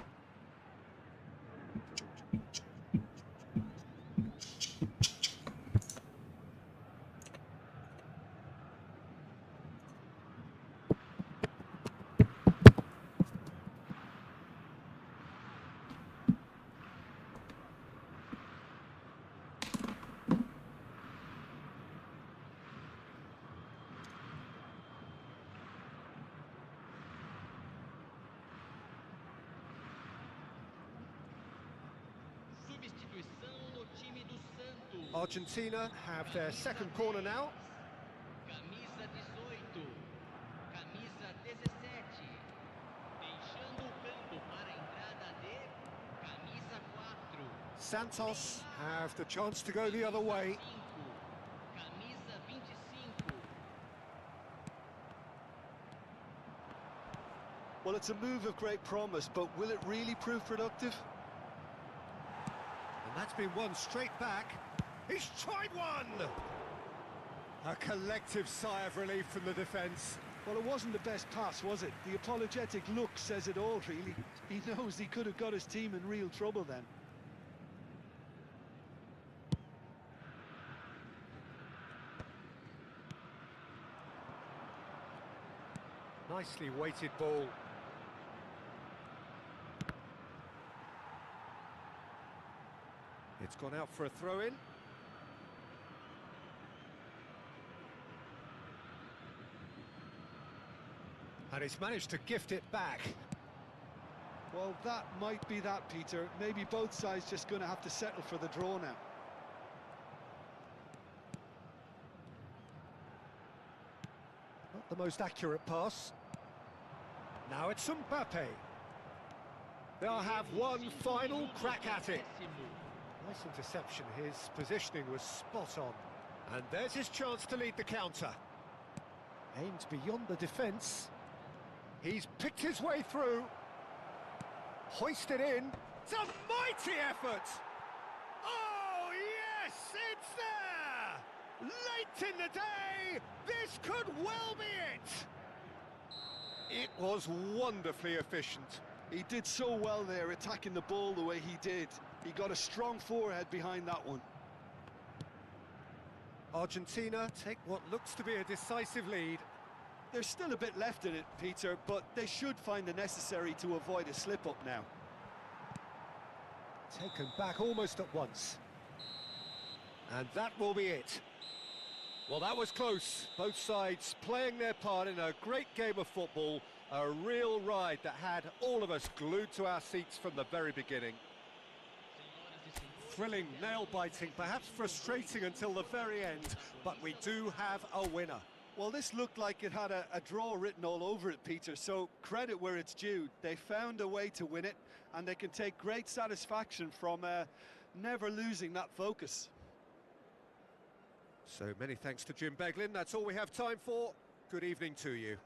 Substituição no time do Santos. Argentina have their second corner now. Camisa 18. Camisa 17. Deixando o campo para a entrada de camisa 4. Santos have the chance to go the other way. Camisa 25. Well, it's a move of great promise, but will it really prove productive? And that's been won straight back. He's tried one! A collective sigh of relief from the defence. Well, it wasn't the best pass, was it? The apologetic look says it all, really. He knows he could have got his team in real trouble then. Nicely weighted ball. It's gone out for a throw-in. And he's managed to gift it back. Well, that might be that, Peter. Maybe both sides just going to have to settle for the draw now. Not the most accurate pass. Now it's Mbappe. They'll have one final crack at it. Nice interception. His positioning was spot on. And there's his chance to lead the counter. Aimed beyond the defence. He's picked his way through. Hoisted in. It's a mighty effort! Oh, yes, it's there! Late in the day, this could well be it! It was wonderfully efficient. He did so well there, attacking the ball the way he did. He got a strong forehead behind that one. Argentina take what looks to be a decisive lead. There's still a bit left in it, Peter, but they should find the necessary to avoid a slip-up now. Taken back almost at once. And that will be it. Well, that was close. Both sides playing their part in a great game of football. A real ride that had all of us glued to our seats from the very beginning. Thrilling, nail-biting, perhaps frustrating until the very end, but we do have a winner. Well, this looked like it had a draw written all over it, Peter, so credit where it's due. They found a way to win it, and they can take great satisfaction from never losing that focus. So many thanks to Jim Beglin. That's all we have time for. Good evening to you.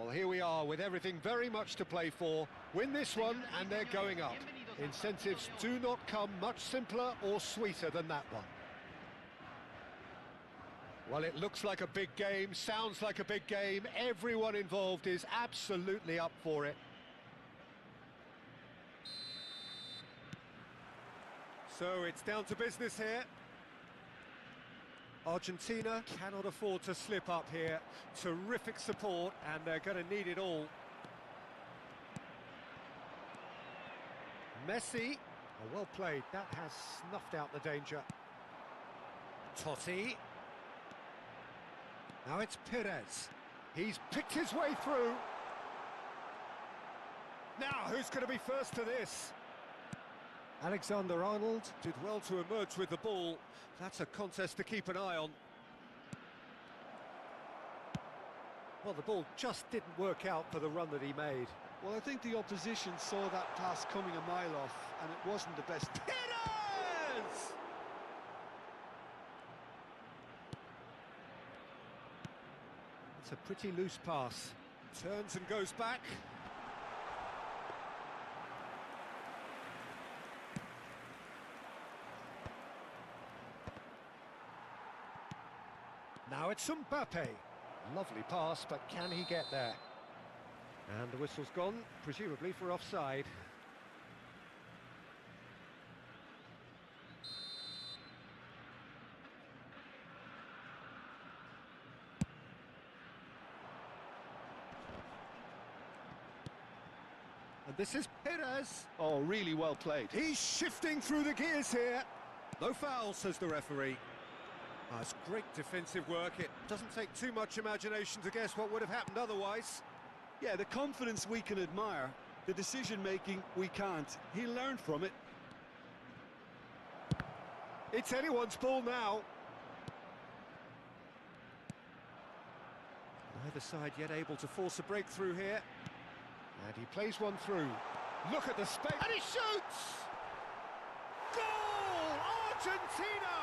Well, here we are with everything very much to play for. Win this one and they're going up. Incentives do not come much simpler or sweeter than that one. Well, it looks like a big game, sounds like a big game. Everyone involved is absolutely up for it. So it's down to business here. Argentina cannot afford to slip up here. Terrific support, and they're going to need it all. Messi, oh, well played. That has snuffed out the danger. Totti. Now it's Perez. He's picked his way through. Now, who's going to be first to this? Alexander-Arnold did well to emerge with the ball. That's a contest to keep an eye on. Well, the ball just didn't work out for the run that he made. Well, I think the opposition saw that pass coming a mile off, and it wasn't the best. Perez! It's a pretty loose pass. Turns and goes back. Now it's Mbappe. Lovely pass, but can he get there? And the whistle's gone, presumably for offside. And this is Perez. Oh, really well played. He's shifting through the gears here. No foul, says the referee. It's great defensive work. It doesn't take too much imagination to guess what would have happened otherwise. Yeah, the confidence we can admire, the decision-making we can't. He learned from it. It's anyone's ball now. Neither side yet able to force a breakthrough here. And he plays one through. Look at the space. And he shoots! Goal! Argentina!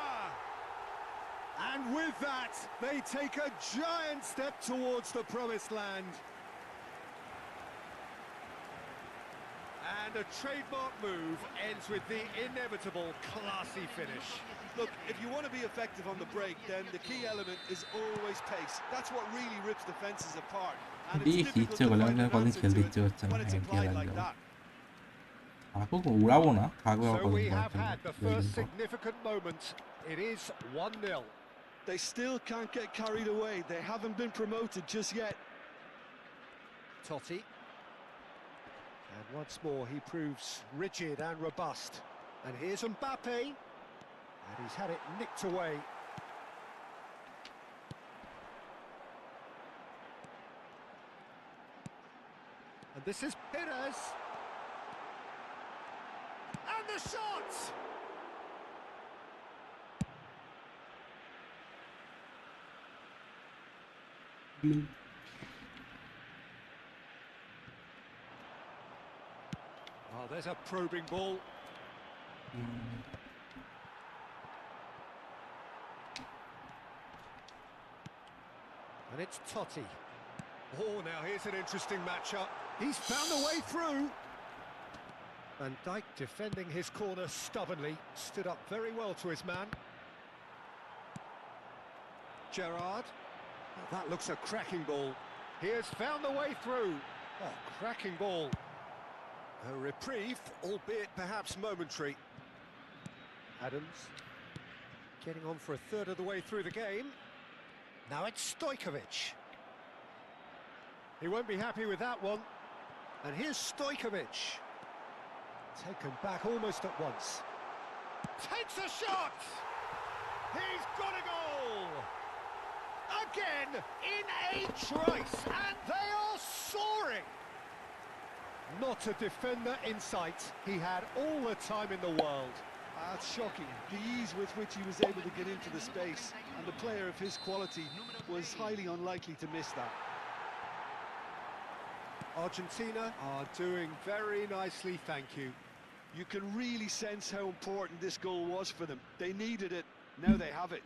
And with that, they take a giant step towards the promised land. And a trademark move ends with the inevitable classy finish. Look, if you want to be effective on the break, then the key element is always pace. That's what really rips defenses apart. And it's দেখি difficult ইচ্ছে to করলে find আমি an কদিন answer খেলতে to it ইচ্ছে হচ্ছে না when it's হ্যাঁ applied খেলা like যাবে that. থাকুক উড়াবো না থাকবে So কদিন we পর have had the খেলবো, দুই first দিন পর। significant moment. It is 1-0. They still can't get carried away. They haven't been promoted just yet. Totti. And once more he proves rigid and robust. And here's Mbappe. And he's had it nicked away. And this is Perez. And the shot! Oh, there's a probing ball. And it's Totti. Oh, now here's an interesting matchup. He's found a way through. Van Dijk defending his corner stubbornly. Stood up very well to his man. Gerrard. Oh, that looks a cracking ball. He has found the way through. Oh, cracking ball. A reprieve, albeit perhaps momentary. Adams. Getting on for a third of the way through the game. Now it's Stojkovic. He won't be happy with that one. And here's Stojkovic. Taken back almost at once. Takes a shot! He's got a goal! Again, in a trice, and they are soaring! Not a defender in sight. He had all the time in the world. That's shocking. The ease with which he was able to get into the space, and the player of his quality was highly unlikely to miss that. Argentina are doing very nicely, thank you. You can really sense how important this goal was for them. They needed it. Now they have it.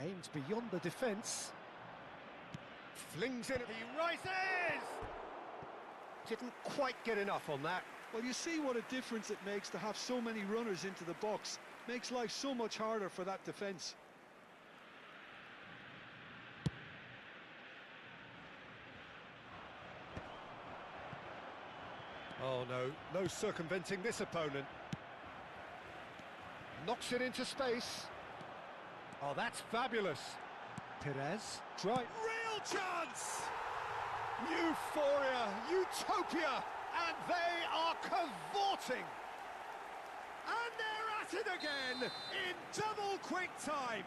Aims beyond the defence. Flings it. He rises! Didn't quite get enough on that. Well, you see what a difference it makes to have so many runners into the box. Makes life so much harder for that defence. Oh no, no circumventing this opponent. Knocks it into space. Oh, that's fabulous. Perez, try. Real chance! Euphoria, utopia, and they are cavorting. And they're at it again in double quick time.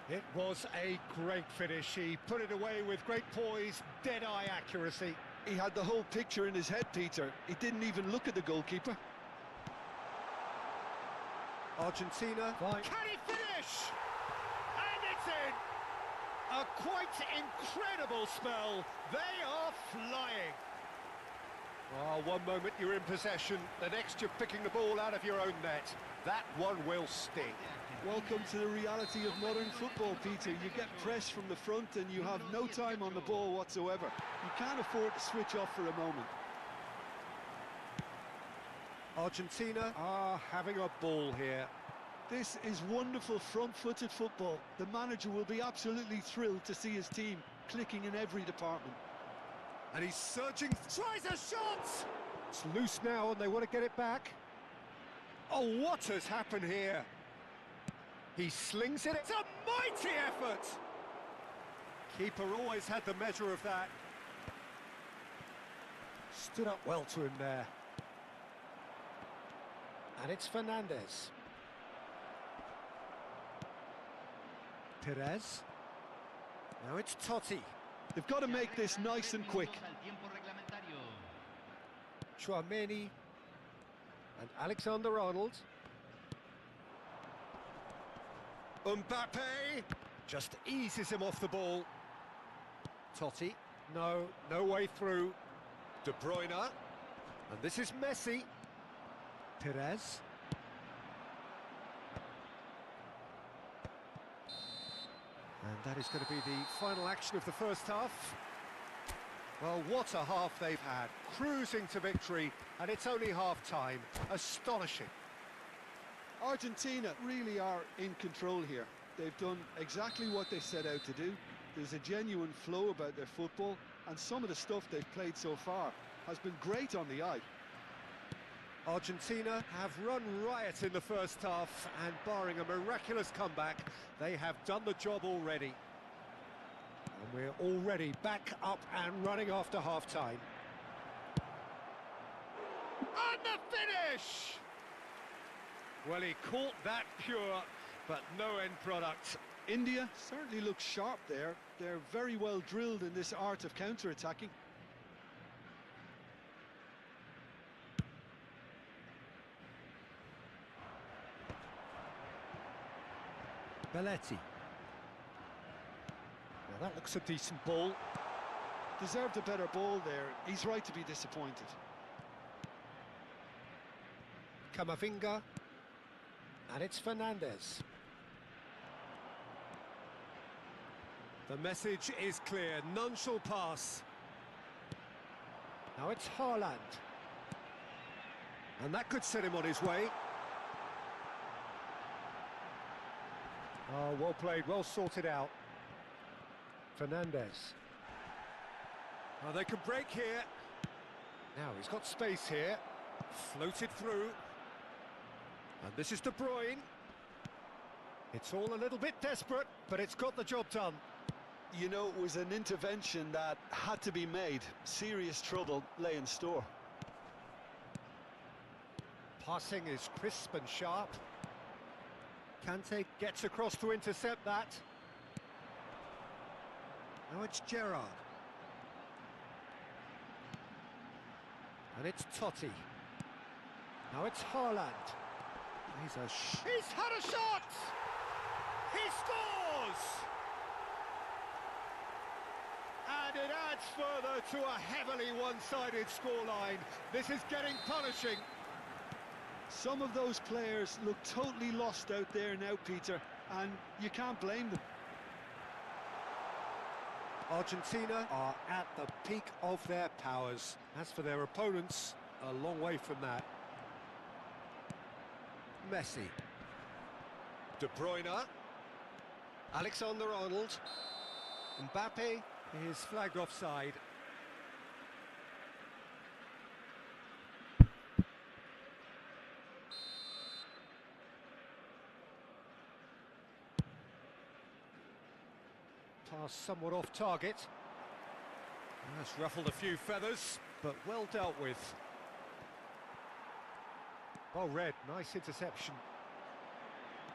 It was a great finish. He put it away with great poise, dead-eye accuracy. He had the whole picture in his head, Peter. He didn't even look at the goalkeeper. Argentina. Fine. Can he finish? And it's in! A quite incredible spell. They are flying. Oh, one moment you're in possession, the next you're picking the ball out of your own net. That one will sting. Welcome to the reality of modern football, Peter. You get pressed from the front and you have no time on the ball whatsoever. You can't afford to switch off for a moment. Argentina are having a ball here. This is wonderful front-footed football. The manager will be absolutely thrilled to see his team clicking in every department. And he's surging, tries a shot! It's loose now and they want to get it back. Oh, what has happened here? He slings it, it's a mighty effort! Keeper always had the measure of that. Stood up well to him there. And it's Fernandez. Perez. Now it's Totti. They've got to make this nice and quick. Chouameni and Alexander-Arnold. Mbappe just eases him off the ball. Totti, no way through. De Bruyne, and this is Messi. Perez. And that is going to be the final action of the first half. Well, what a half they've had. Cruising to victory, and it's only half-time. Astonishing. Argentina really are in control here. They've done exactly what they set out to do. There's a genuine flow about their football, and some of the stuff they've played so far has been great on the eye. Argentina have run riot in the first half, and barring a miraculous comeback, they have done the job already. And we're already back up and running after half-time. And the finish! Well, he caught that pure, but no end product. India certainly looks sharp there. They're very well drilled in this art of counter-attacking. Belletti. Well, that looks a decent ball. Deserved a better ball there. He's right to be disappointed. Camavinga. And it's Fernandez. The message is clear. None shall pass. Now it's Haaland. And that could set him on his way. Oh, well played, well sorted out. Fernandez. Oh, they can break here. Now he's got space here. Floated through. And this is De Bruyne. It's all a little bit desperate, but it's got the job done. You know, it was an intervention that had to be made. Serious trouble lay in store. Passing is crisp and sharp. Kante gets across to intercept that. Now it's Gerrard. And it's Totti. Now it's Haaland. He's had a shot! He scores! And it adds further to a heavily one-sided scoreline. This is getting punishing. Some of those players look totally lost out there now, Peter, and you can't blame them. Argentina are at the peak of their powers. As for their opponents, a long way from that. Messi. De Bruyne. Alexander-Arnold. Mbappe is flagged offside. Pass somewhat off target. That's ruffled a few feathers, but well dealt with. Oh, red, nice interception.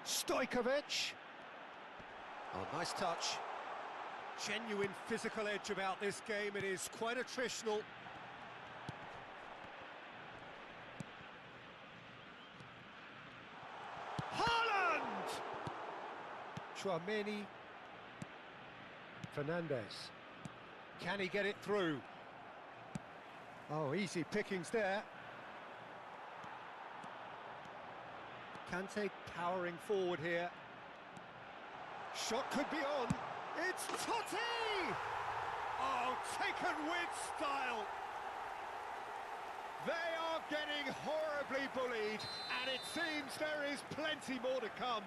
Stojkovic. Oh, nice touch. Genuine physical edge about this game. It is quite attritional. Haaland! Chouameni. Fernandez. Can he get it through? Oh, easy pickings there. Kante powering forward here. Shot could be on. It's Totti! Oh, taken with style. They are getting horribly bullied, and it seems there is plenty more to come.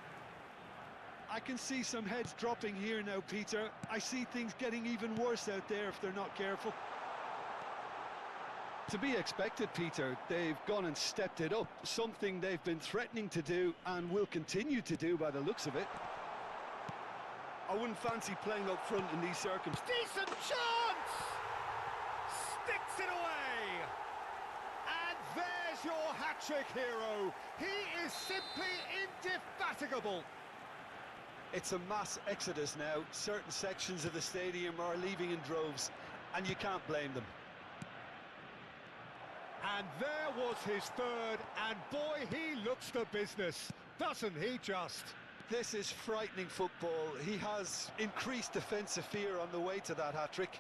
I can see some heads dropping here now, Peter. I see things getting even worse out there if they're not careful. To be expected, Peter. They've gone and stepped it up, something they've been threatening to do and will continue to do by the looks of it. I wouldn't fancy playing up front in these circumstances. Decent chance! Sticks it away! And there's your hat-trick hero. He is simply indefatigable. It's a mass exodus now. Certain sections of the stadium are leaving in droves, and you can't blame them. And there was his third, and boy, he looks the business, doesn't he just? This is frightening football. He has increased defensive fear on the way to that hat-trick.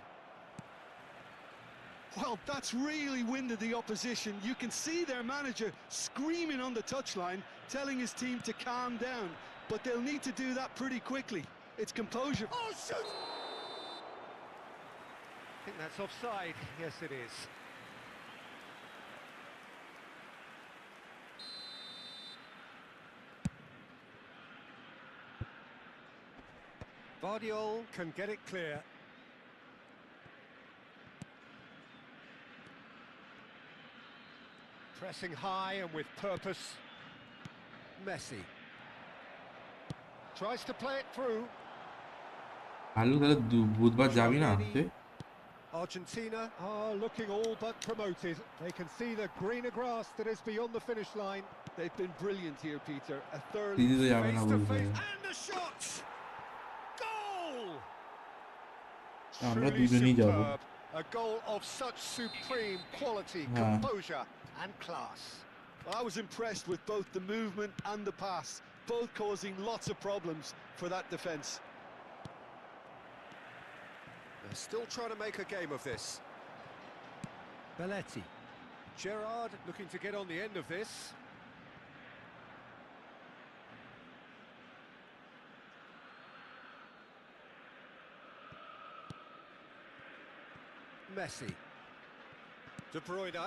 Well, that's really winded the opposition. You can see their manager screaming on the touchline, telling his team to calm down, but they'll need to do that pretty quickly. It's composure. Oh, shoot! I think that's offside. Yes, it is. Vardiol can get it clear. Pressing high and with purpose. Messi. Tries to play it through. আলু তাহলে বুধবার যাবি না তুই? Argentina are looking all but promoted. They can see the greener grass that is beyond the finish line. They've been brilliant here, Peter. A thorough দিদি তো যাবে না Face to বলতে। face and a shot. Goal! আমরা Truly দুজনেই যাবো। superb. A goal of such supreme quality, Yeah. composure and class. I was impressed with both the movement and the pass, both causing lots of problems for that defence. They're still trying to make a game of this. Belletti. Gerrard looking to get on the end of this. Messi. De Bruyne.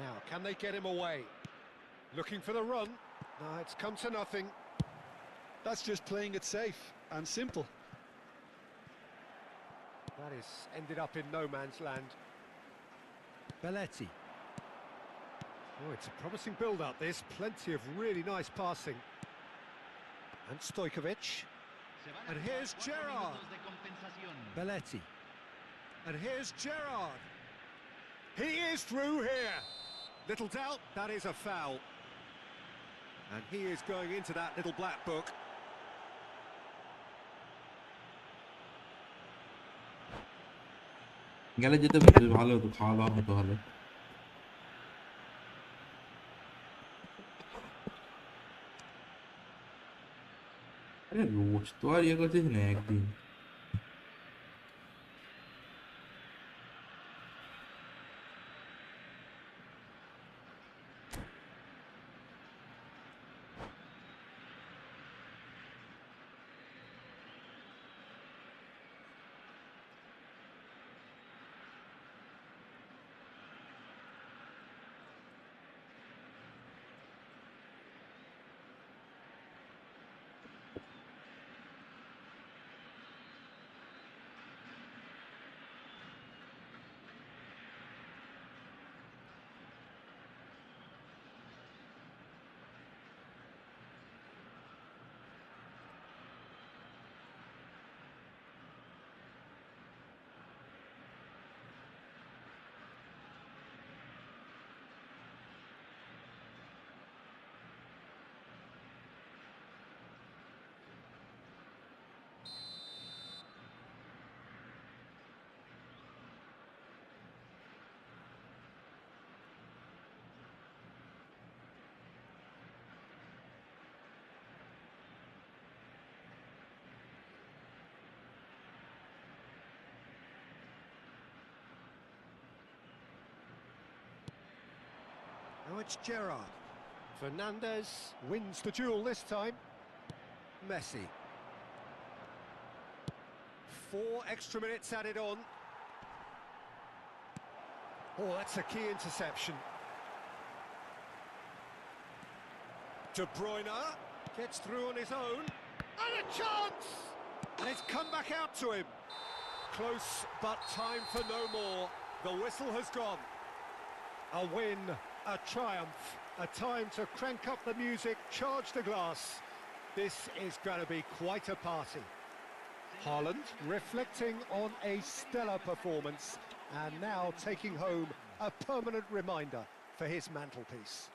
Now, can they get him away? Looking for the run. No, it's come to nothing. That's just playing it safe and simple. That is ended up in no man's land. Belletti. Oh, it's a promising build-up, this. Plenty of really nice passing. And Stojkovic. And here's Gerrard. Belletti. And here's Gerrard. He is through here. Little doubt, that is a foul. And he is going into that little black book. গেলে যেতে পারতো, ভালো হতো, খাওয়া দাওয়া হতো ভালো। আরে রোজ তো আর ইয়ে করছিস না, একদিন। Now it's Gerrard. Fernandez wins the duel this time. Messi. 4 extra minutes added on. Oh, that's a key interception. De Bruyne gets through on his own. And a chance! And it's come back out to him. Close, but time for no more. The whistle has gone. A win, a triumph, a time to crank up the music, charge the glass. This is going to be quite a party. Haaland reflecting on a stellar performance and now taking home a permanent reminder for his mantelpiece.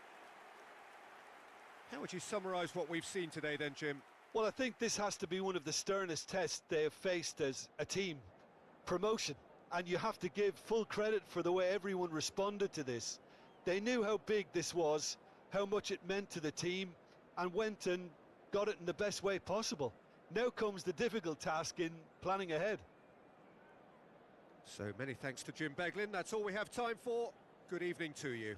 How would you summarise what we've seen today then, Jim? Well, I think this has to be one of the sternest tests they have faced as a team. Promotion. And you have to give full credit for the way everyone responded to this. They knew how big this was, how much it meant to the team, and went and got it in the best way possible. Now comes the difficult task in planning ahead. So many thanks to Jim Beglin. That's all we have time for. Good evening to you.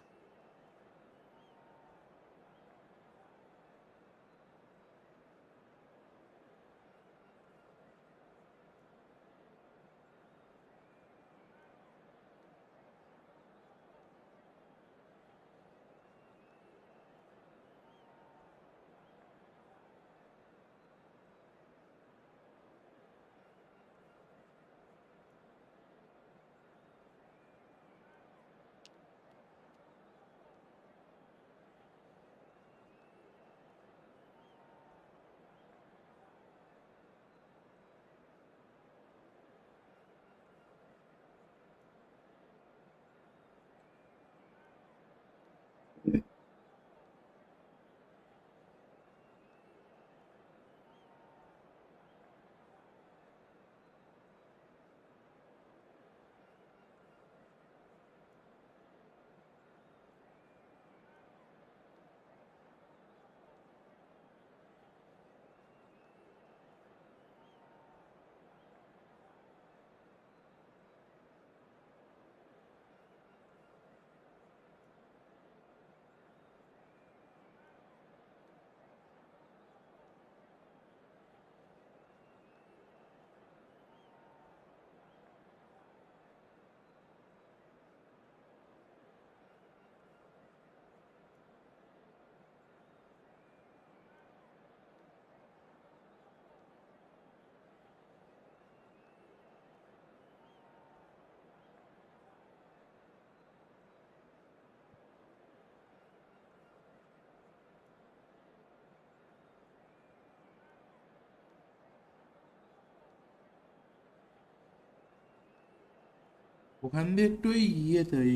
ওখান দিয়ে একটু ওই ইয়েতে ওই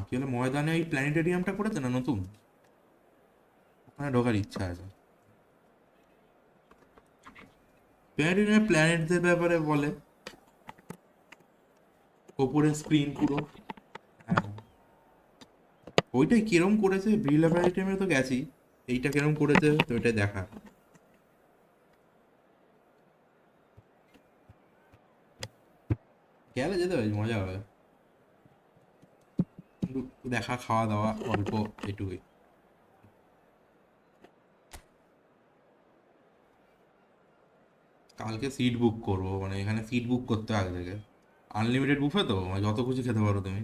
কি বলে ময়দানে ওই প্ল্যানেটেরিয়ামটা করেছে না নতুন, ওখানে ঢোকার ইচ্ছা আছে। প্ল্যানেটেরিয়ামে প্ল্যানেটদের ব্যাপারে বলে, ওপরে স্ক্রিন পুরো। হ্যাঁ, ওইটাই কিরম করেছে, ব্রিল প্ল্যানেটেরিয়ামে তো গেছি, এইটা কিরম করেছে তো ওইটাই দেখা। গেলে যেতে পারি, মজা হবে। কিন্তু দেখা, খাওয়া দাওয়া অল্প, এটুকুই। কালকে সিট বুক করবো, মানে এখানে সিট বুক করতে হবে আগে থেকে। আনলিমিটেড বুফে তো, মানে যত খুশি খেতে পারো তুমি।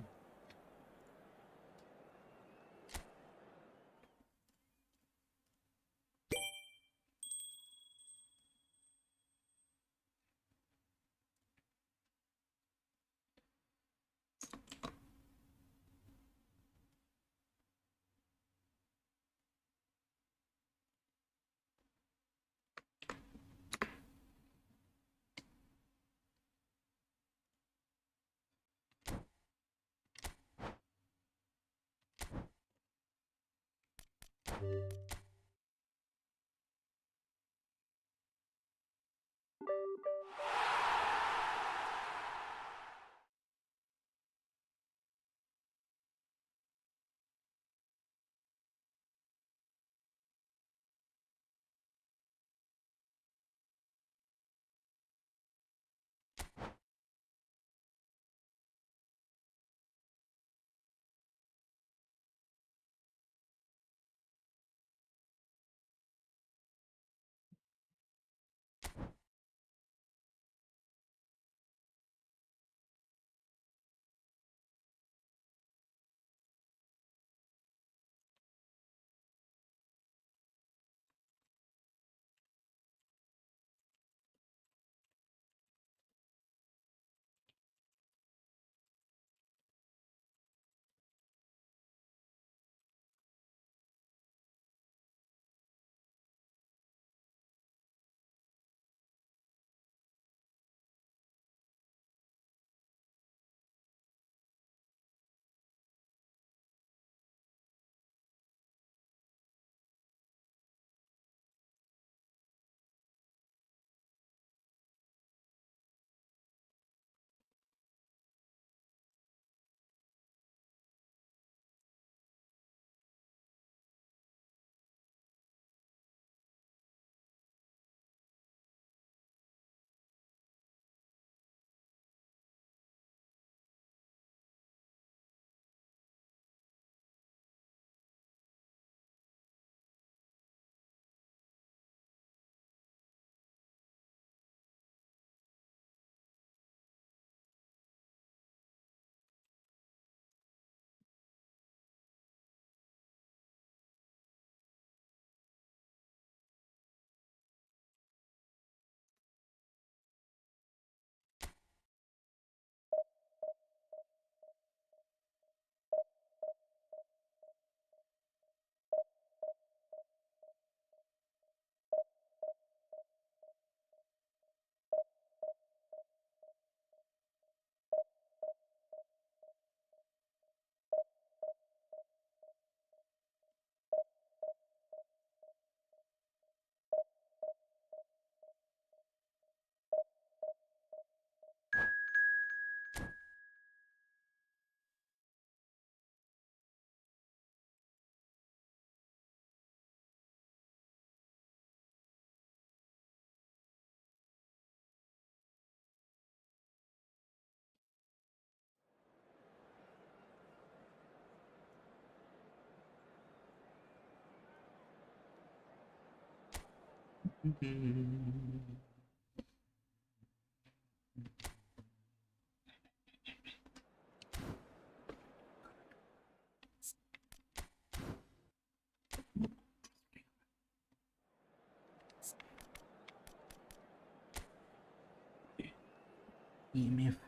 ইএমএফ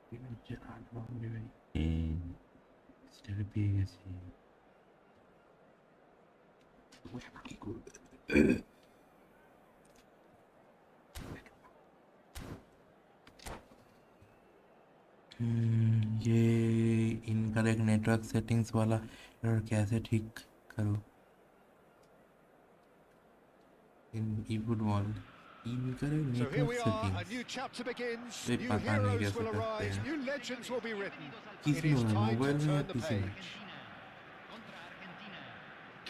পেমেন্টের 8 ডেলিভারি সেটা পেয়ে গেছি। কি করবে? एक नेटवर्क सेटिंग्स वाला एरर कैसे ठीक करूँ इन eFootball करे So here network we are, a settings new chapter begins, ये new पता नहीं heroes कैसे will करते arise, हैं new legends will be written. किस It में is होगा time to मोबाइल में या turn the पीसी में page.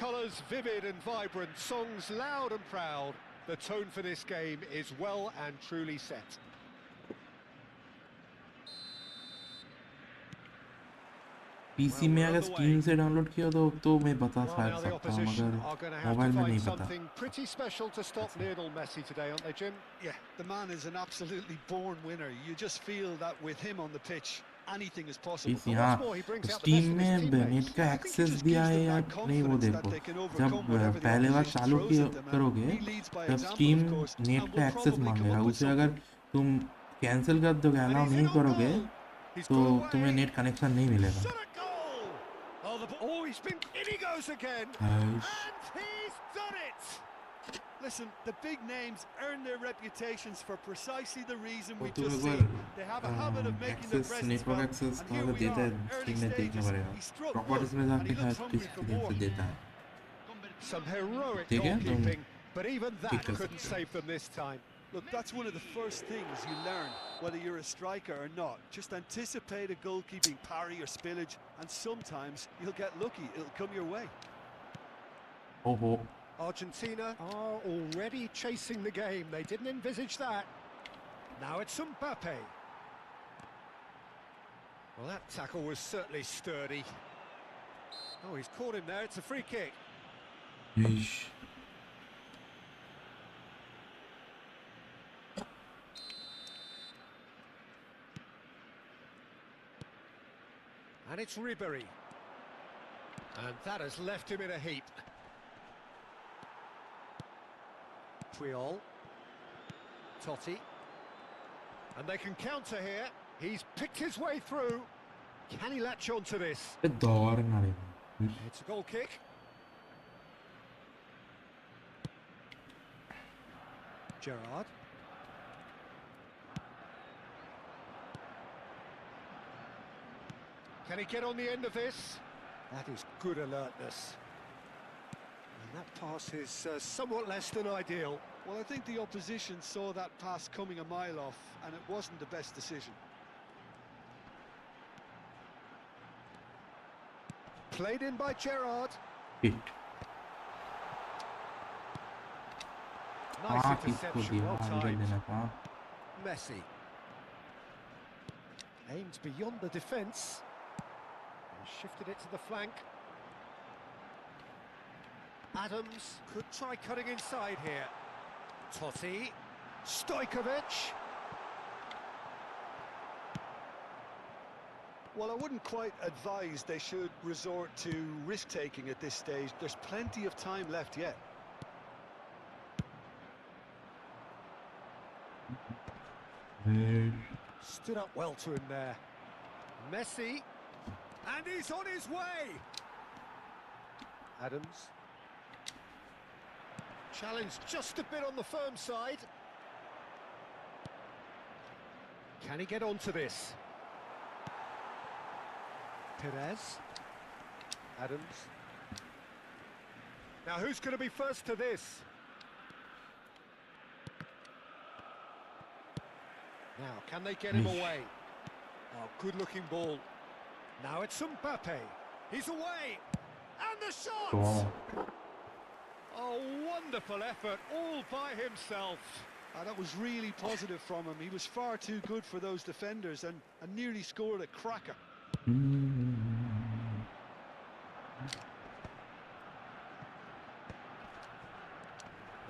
Colours vivid and vibrant, songs loud and proud. The tone for this game is well and truly set. PC में अगर steam से download किया तो मैं बता Well, now the सकता हूँ opposition मगर are going to have mobile to में find नहीं पता something pretty special to stop Lionel Messi today, aren't they, Jim? Yeah, the man is an absolutely born winner. You just feel that with him on the pitch, anything is possible. PC But हाँ what's more, he brings out the steam best of his में teammates. Net का I think it access just दिया gives है them या that नहीं वो confidence that देखो they can जब overcome whatever the पहले बार opposition चालू throws at them. करोगे He leads by तब example, steam of course, net and का will एक्सेस probably come मांगेगा up with उसे अगर something. तुम कैंसिल कर दोगे And अलाउ he's नहीं in on करोगे goal. He's तो got away. तुम्हें नेट कनेक्शन नहीं मिलेगा Shot at goal. Oh, he's been... In he goes again. हाइश And he's done it. Listen, the big names earn their reputations for precisely the reason वो we've तो just एक seen. बार They have a habit of making their access presence network felt, access and कहाँ here से we देता are, है early steam में देखना stages. पड़ेगा He struck प्रॉपर्टीज good, में and he जाके looks शायद hungry किस for तरीके more. से देता है Some heroic ठीक है तुम goalkeeping, but even that ठीक कर couldn't सकते हो save them this time. Look, that's one of the first things you learn, whether you're a striker or not. Just anticipate a goalkeeping parry or spillage, and sometimes you'll get lucky. It'll come your way. ओहो Argentina are already chasing the game. They didn't envisage that. Now it's Mbappe. Well, that tackle was certainly sturdy. Oh, he's caught him there. It's a free kick. Ish And it's Ribéry. And that has left him in a heap. Puyol. Totti. And they can counter here. He's picked his way through. Can he latch on to this? पे दौड़ ना रहे It's a goal kick. Gerrard. Can he get on the end of this? That is good alertness. And that pass is somewhat less than ideal. Well, I think the opposition saw that pass coming a mile off, and it wasn't the best decision. Played in by Gerrard. Hit Nice हाँ किसको interception, दिया well हाँ निकल timed. देना था Messi. Aims beyond the defence. And shifted it to the flank. Adams could try cutting inside here. Totti. Stojkovic. Well, I wouldn't quite advise they should resort to risk-taking at this stage. There's plenty of time left yet. Stood up well to him there. Messi. And he's on his way. Adams. Challenge just a bit on the firm side. Can he get onto this? Perez. Adams. Now who's going to be first to this? Now, can they get him away? Oh, good-looking ball. Now it's Mbappe. He's away. And the shot! तो Oh, wonderful effort, all by himself. That was really positive from him. He was far too good for those defenders and nearly scored a cracker.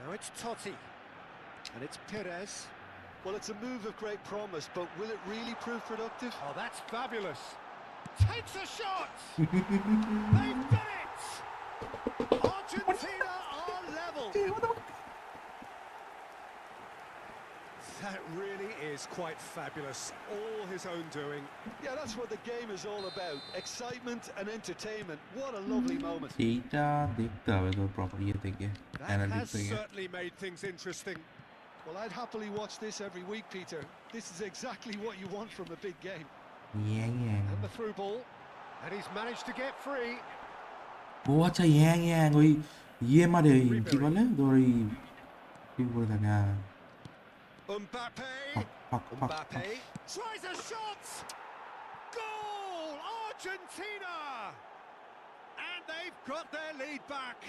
Now it's Totti. And it's Perez. Well, it's a move of great promise, but will it really prove productive? Oh, that's fabulous. Takes a shot! They've done it! Argentina are level. That really is quite fabulous. All his own doing. Yeah, that's what the game is all about. Excitement and entertainment. What a lovely moment. এইটা দেখতে হবে তো proper ইয়ে থেকে That analytics has থেকে certainly made things interesting. Well, I'd happily watch this every week, Peter. This is exactly what you want from a big game. Young young And the through ball. And he's managed to get free. ও আচ্ছা young young ওই ইয়ে মারে ওই কি বলে তোর ওই কি করে থাকে হ্যাঁ Mbappe. ফাক ফাক Mbappe tries a shot. Goal! Argentina! And they've got their lead back.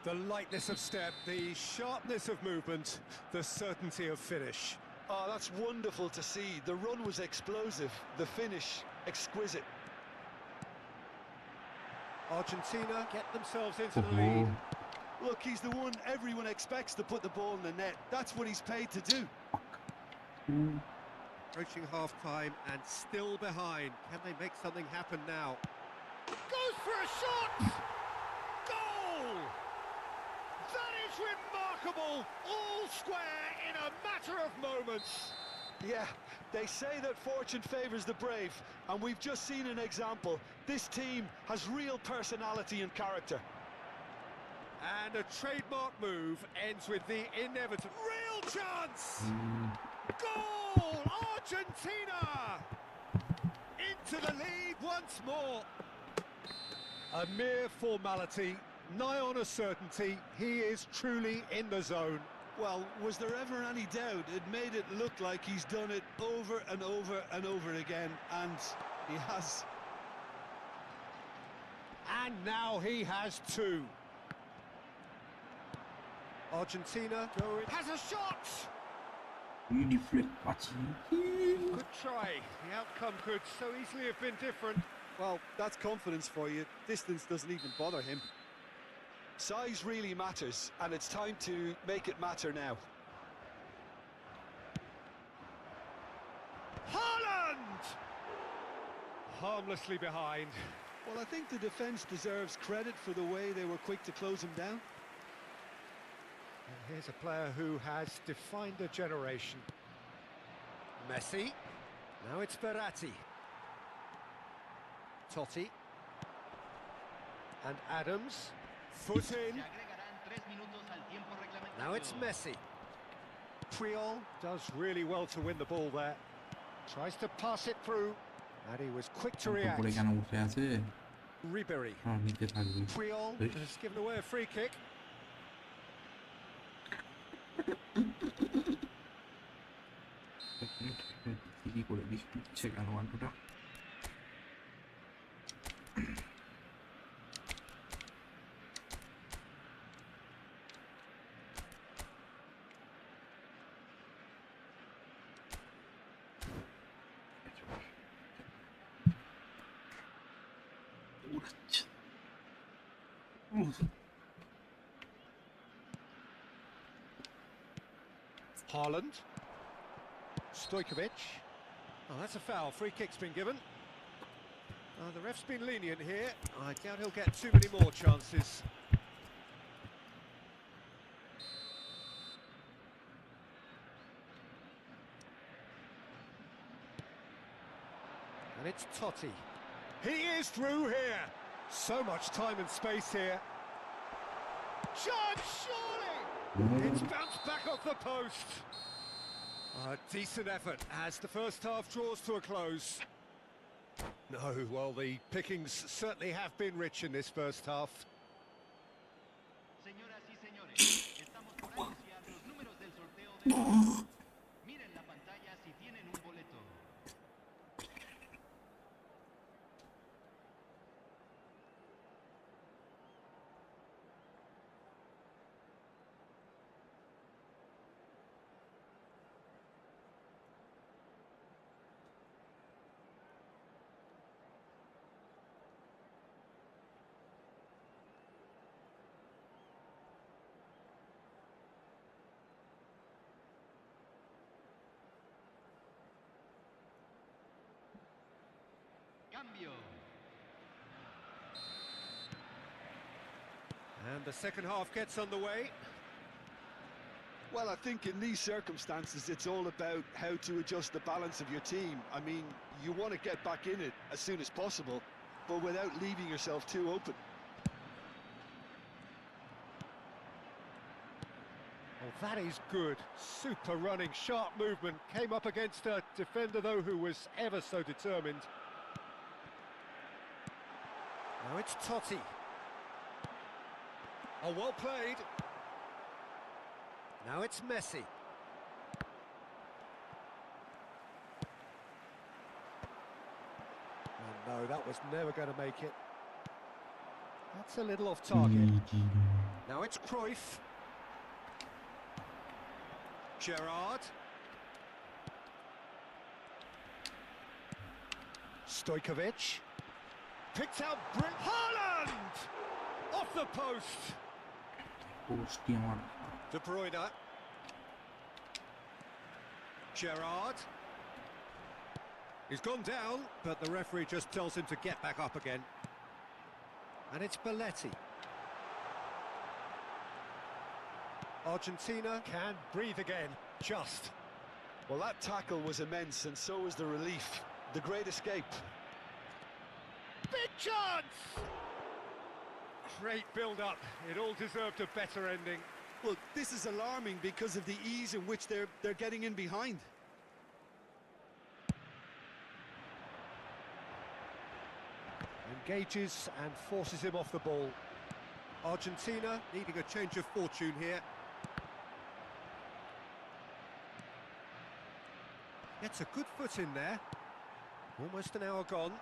The lightness of step, the sharpness of movement, the certainty of finish. Oh, that's wonderful to see. The run was explosive, the finish exquisite. Argentina get themselves into the lead. Look, he's the one everyone expects to put the ball in the net. That's what he's paid to do. Approaching half-time and still behind. Can they make something happen now? Goes for a shot! Goal! That is remarkable! All square in a matter of moments. Yeah, they say that fortune favours the brave, and we've just seen an example. This team has real personality and character. And a trademark move ends with the inevitable real chance! Goal! Argentina! Into the lead once more. A mere formality, nigh on a certainty. He is truly in the zone. Well, was there ever any doubt? It made it look like he's done it over and over and over again, and he has. And now he has two. Argentina has a shot! Reflect পাচ্ছি Good try. The outcome could so easily have been different. Well, that's confidence for you. Distance doesn't even bother him. Size really matters, and it's time to make it matter now. Haaland! Harmlessly behind. Well, I think the defence deserves credit for the way they were quick to close him down. And here's a player who has defined a generation. Messi. Now it's Verratti. Totti. And Adams. Foot in. Se agregarán 3 minutos al tiempo reglamentario. Now it's Messi. Puyol does really well to win the ball there. Tries to pass it through. And he was quick to react. উপরে কেন উঠে আছে Ribery. হ্যাঁ নিচে থাকবি Puyol has given away a free kick. কি করে দিচ্ছে কেন আলুটা Haaland. Stojkovic. Oh, that's a foul. Free kick's been given. The ref's been lenient here. I doubt he'll get too many more chances. And it's Totti. He is through here. So much time and space here. Chance, surely! It's bounced back off the post. A decent effort as the first half draws to a close. No, well, the pickings certainly have been rich in this first half. Señoras y señores, estamos por anunciar los números del sorteo de... Miren la pantalla si tienen un boleto. Cambio. And the second half gets underway. Well, I think in these circumstances, it's all about how to adjust the balance of your team. I mean, you want to get back in it as soon as possible, but without leaving yourself too open. Oh, that is good. Super running, sharp movement. Came up against a defender, though, who was ever so determined. Now it's Totti. Oh, well played. Now it's Messi. Oh no, that was never going to make it. That's a little off target. Now it's Cruyff. Gerrard. Stojkovic. Picked out Haaland! Off the post. De Bruyne. Gerrard. He's gone down, but the referee just tells him to get back up again. And it's Belletti. Argentina can breathe again, just. Well, that tackle was immense, and so was the relief. The great escape. Big chance! Great build-up. It all deserved a better ending. Well, this is alarming because of the ease in which they're getting in behind. Engages and forces him off the ball. Argentina needing a change of fortune here. Gets a good foot in there. Almost an hour gone.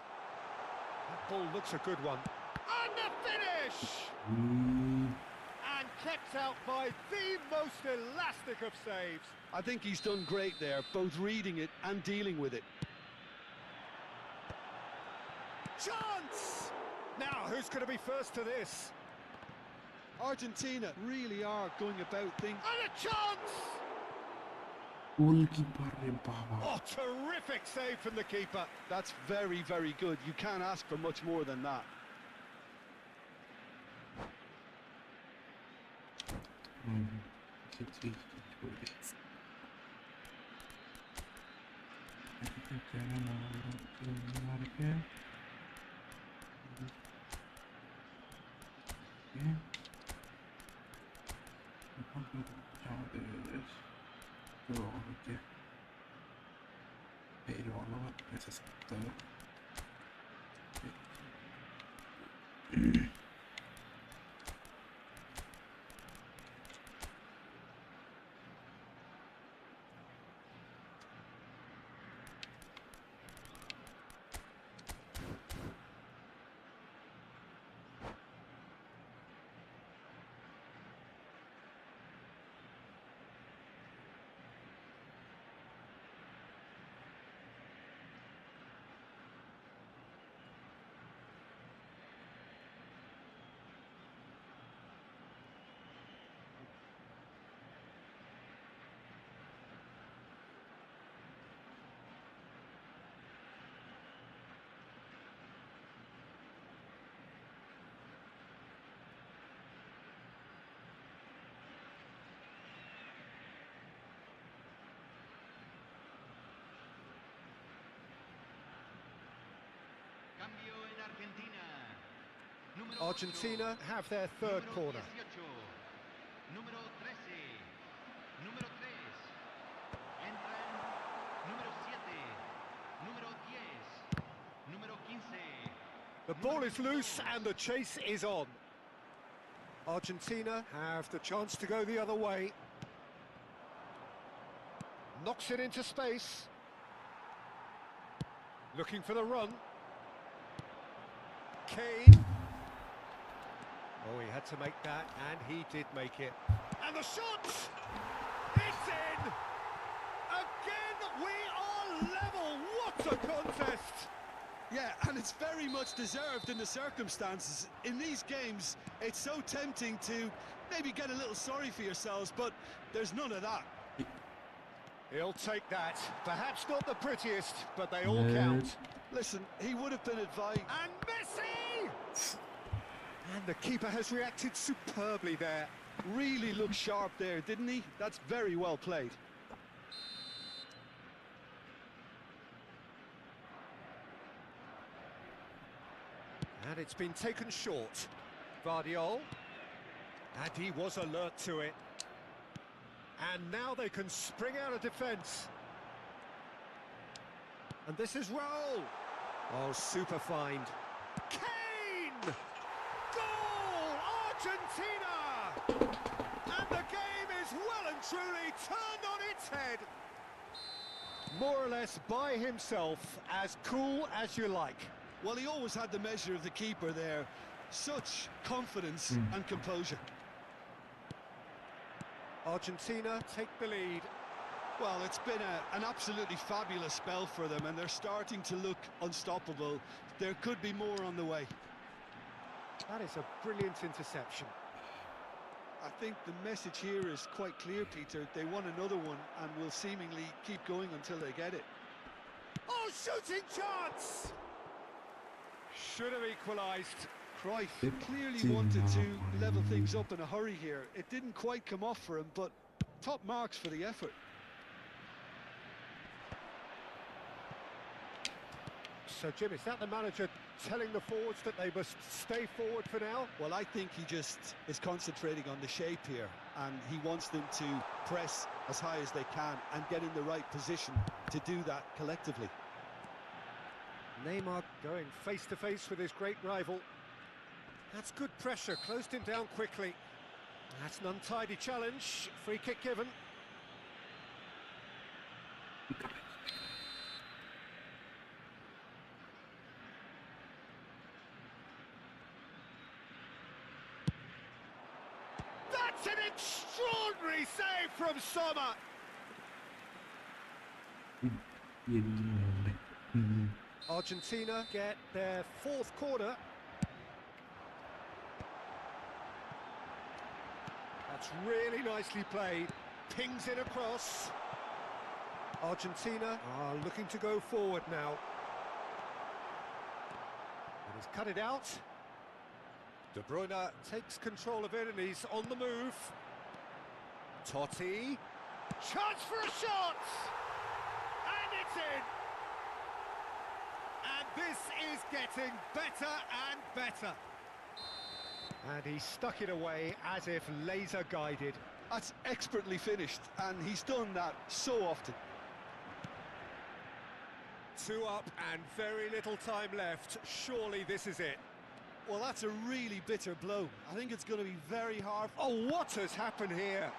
That ball looks a good one. And the finish! And kept out by the most elastic of saves. I think he's done great there, both reading it and dealing with it. Chance! Now, who's going to be first to this? Argentina really are going about things. And a chance! Oh, terrific save from the keeper. That's very, very good. You can't ask for much more than that. Cambio en Argentina. Número Argentina 8, have their third número corner. 18, número 13, número 3. Entran número 7, número 10, número 15. The ball is loose and the chase is on. Argentina have the chance to go the other way. Knocks it into space. Looking for the run. Kane. Oh, he had to make that, and he did make it. And the shot! It's in! Again, we are level! What a contest! Yeah, and it's very much deserved in the circumstances. In these games, it's so tempting to maybe get a little sorry for yourselves, but there's none of that. He'll take that. Perhaps not the prettiest, but they all count. Listen, he would have been advised. And Messi! And the keeper has reacted superbly there. Really looked sharp there, didn't he? That's very well played. And it's been taken short. Vardiol. And he was alert to it. And now they can spring out of defence. And this is Raul. Oh, super find. Kane! Argentina! And the game is well and truly turned on its head. More or less by himself, as cool as you like. Well, he always had the measure of the keeper there. Such confidence and composure. Argentina take the lead. Well, it's been an absolutely fabulous spell for them, and they're starting to look unstoppable. There could be more on the way. That is a brilliant interception. I think the message here is quite clear, Peter. They want another one and will seemingly keep going until they get it. Oh, shooting chance! Should have equalised. Cruyff clearly wanted to level things up in a hurry here. It didn't quite come off for him, but top marks for the effort. So, Jim, is that the manager telling the forwards that they must stay forward for now? Well, I think he just is concentrating on the shape here, and he wants them to press as high as they can and get in the right position to do that collectively. Neymar going face-to-face with his great rival. That's good pressure, closed him down quickly. That's an untidy challenge, free kick given. That's an extraordinary save from Sommer. Argentina get their fourth corner. That's really nicely played. Pings it across. Argentina are looking to go forward now. And he's cut it out. De Bruyne takes control of it and he's on the move. Totti. Chance for a shot! And it's in! And this is getting better and better. And he stuck it away as if laser guided. That's expertly finished, and he's done that so often. 2 up and very little time left. Surely this is it. Well, that's a really bitter blow. I think it's going to be very hard. Oh, what has happened here?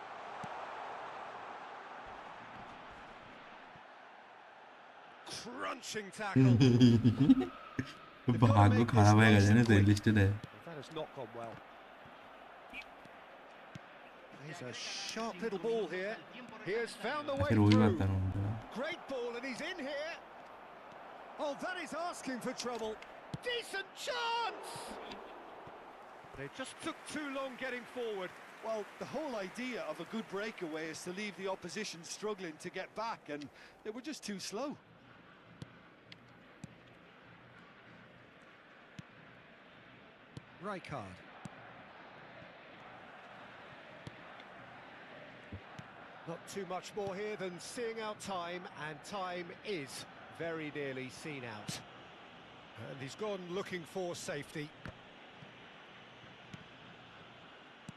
Crunching tackle. ভাগ্য খারাপ হয়ে গেছে না তো এই লিস্টে That has not gone well. Here's a sharp little ball here. He has found the way through. Great ball and he's in here. Oh, that is asking for trouble. Decent chance! They just took too long getting forward. Well, the whole idea of a good breakaway is to leave the opposition struggling to get back, and they were just too slow. Rijkaard. Not too much more here than seeing out time, and time is very nearly seen out. And he's gone looking for safety.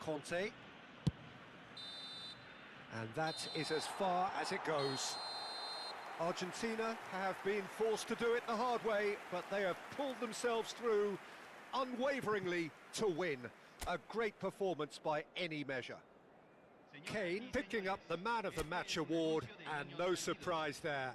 Conte. And that is as far as it goes. Argentina have been forced to do it the hard way, but they have pulled themselves through unwaveringly to win. A great performance by any measure. Kane picking up the Man of the Match award, and no surprise there.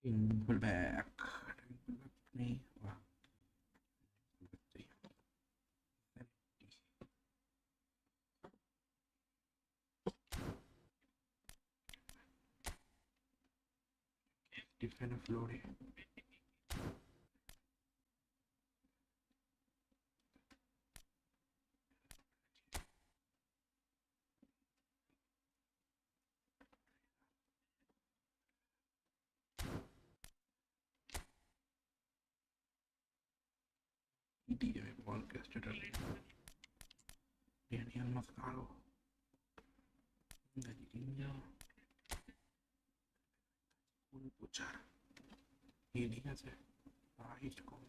Pull back. Nih, wah. Defend floor deh. Dia podcast sudah. Dia mas kalau nggak jadinya pucar. Ini kan saya pahit kok.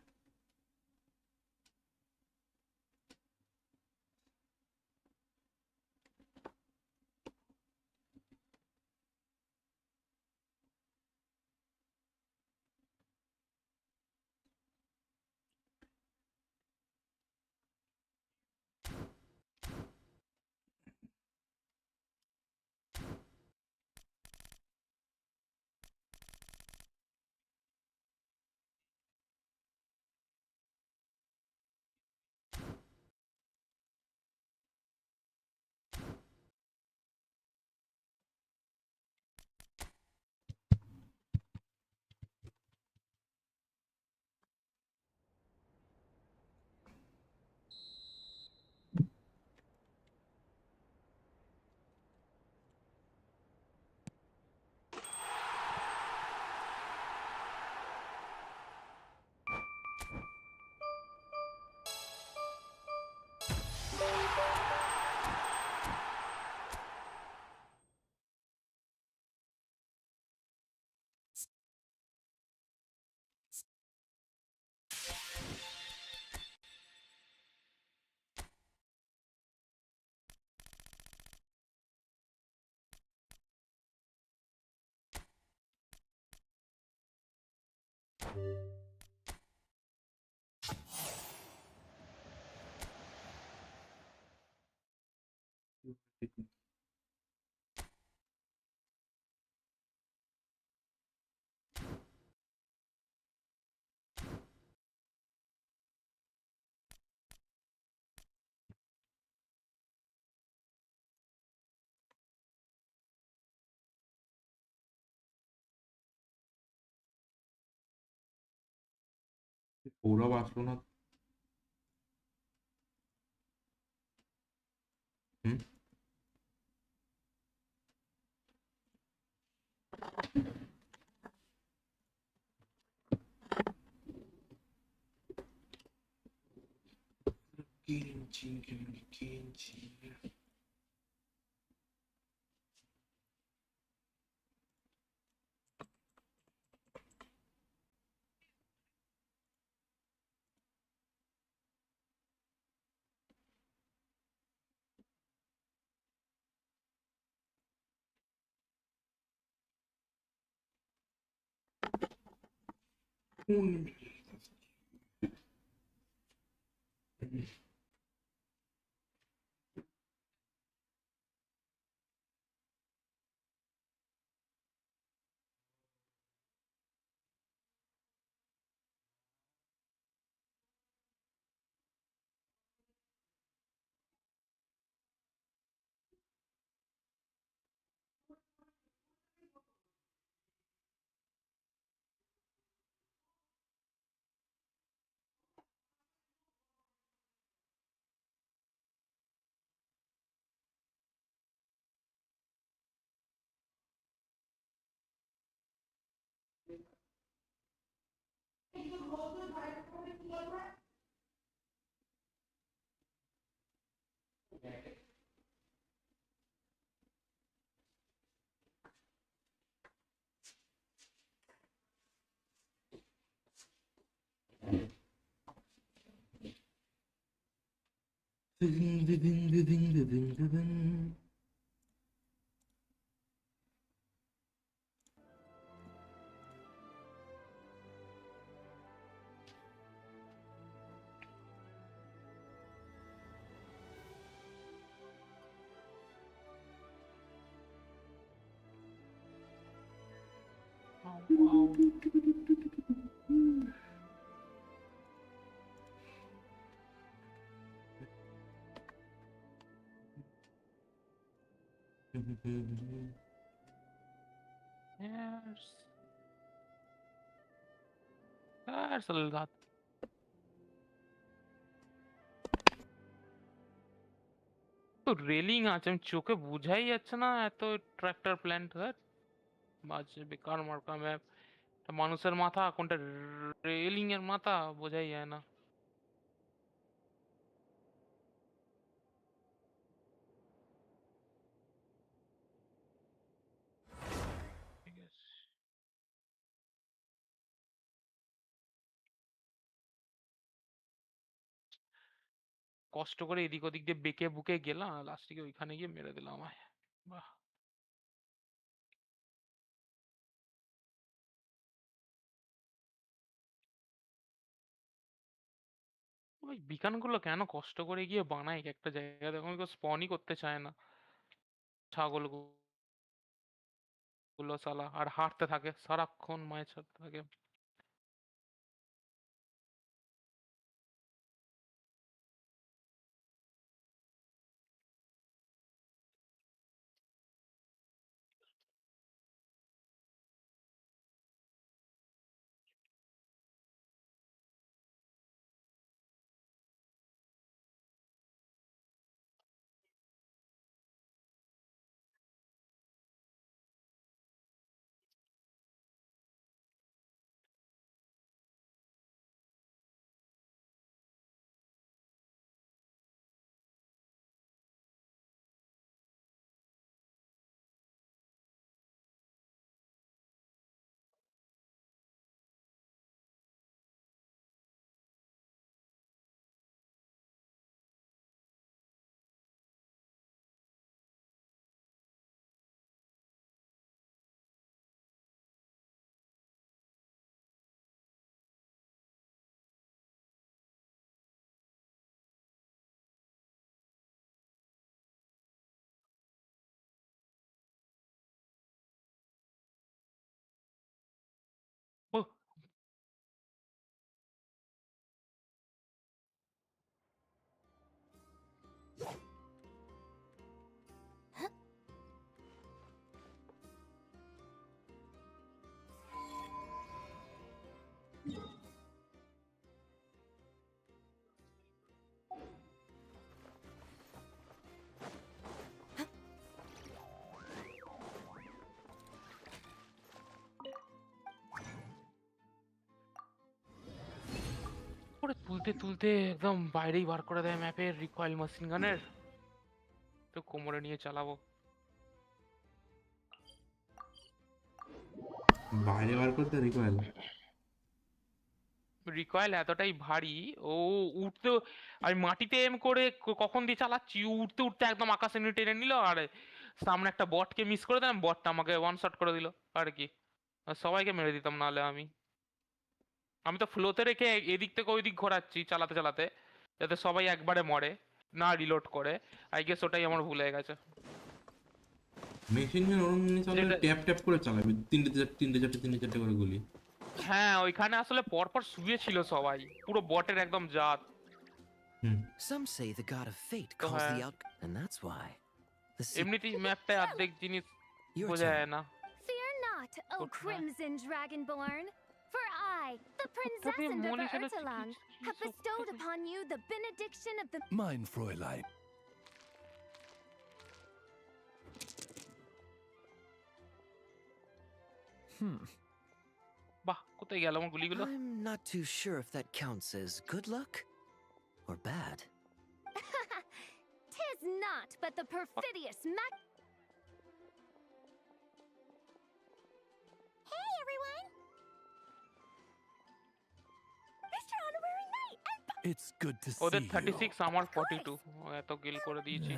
पूरा Barcelona Kenchi. That's a lot. তো railing আছে, আমি চোখে বুঝাই যাচ্ছে না এত tractor plant. বাজে বেকার মার্কা ম্যাপ। মানুষের মাথা কোনটা রেলিং এর মাথা বোঝাই যায় না। ঠিক আছে, কষ্ট করে এদিক ওদিক দিয়ে বেঁকে বুকে গেলাম, লাস্টে গিয়ে ওইখানে গিয়ে মেরে দিলাম আমায়। বাহ, ওই বিকানগুলো কেন কষ্ট করে গিয়ে বানায় এক একটা জায়গায়, এখন কেউ স্পনই করতে চায় না। ছাগল গুলো সালা আর হাঁটতে থাকে সারাক্ষণ, মায়ের সাথে থাকে। ও, করে তুলতে তুলতে একদম বাইরেই বার করে দেয় ম্যাপের রিকয়েল মেশিন গানের। তো কোমরে নিয়ে চালাবো। বাইরে বার করতে রিকয়েল। রিকয়েল এতটাই ভারী, ও উঠতে, আমি মাটিতে এম করে কখন দিয়ে চালাচ্ছি, ও উঠতে উঠতে একদম আকাশে নিয়ে টেনে নিল, আর সামনে একটা বটকে মিস করে দিলাম, বটটা আমাকে ওয়ান শট করে দিল আর কি। আর সবাইকে মেরে দিতাম নাহলে। আমি তো ফ্লোতে রেখে এদিক থেকে ওই দিক ঘোরাচ্ছি চালাতে চালাতে, যাতে সবাই একবারে মরে, না রিলোড করে। আই গেস ওটাই আমার ভুল হয়ে গেছে। মেশিন গান ওরম নিয়ে চালালে যেটা, ট্যাপ ট্যাপ করে চালাবি, তিনটে চারটে করে গুলি। হ্যাঁ ওইখানে আসলে পরপর শুয়ে ছিল সবাই, পুরো বটের একদম জাত। হুম। Some say the god of fate তো calls হ্যাঁ, the out, and that's why. The এমনিতেই ম্যাপটায় অর্ধেক জিনিস Your বোঝা turn. যায় না। Fear not, O Good crimson dragonborn, for I, the princess তবে and মনে of ছিল Ertalang, have bestowed upon you the benediction of the Mein Fräulein. বাহ, কোথায় গেল আমার গুলিগুলো? I'm not too sure if that counts as good luck or bad. Tis not, but the perfidious Hey everyone! Mr. Honorary Knight and It's good to ওদের see you. 36, আমার 42, এত কিল করে দিয়েছি।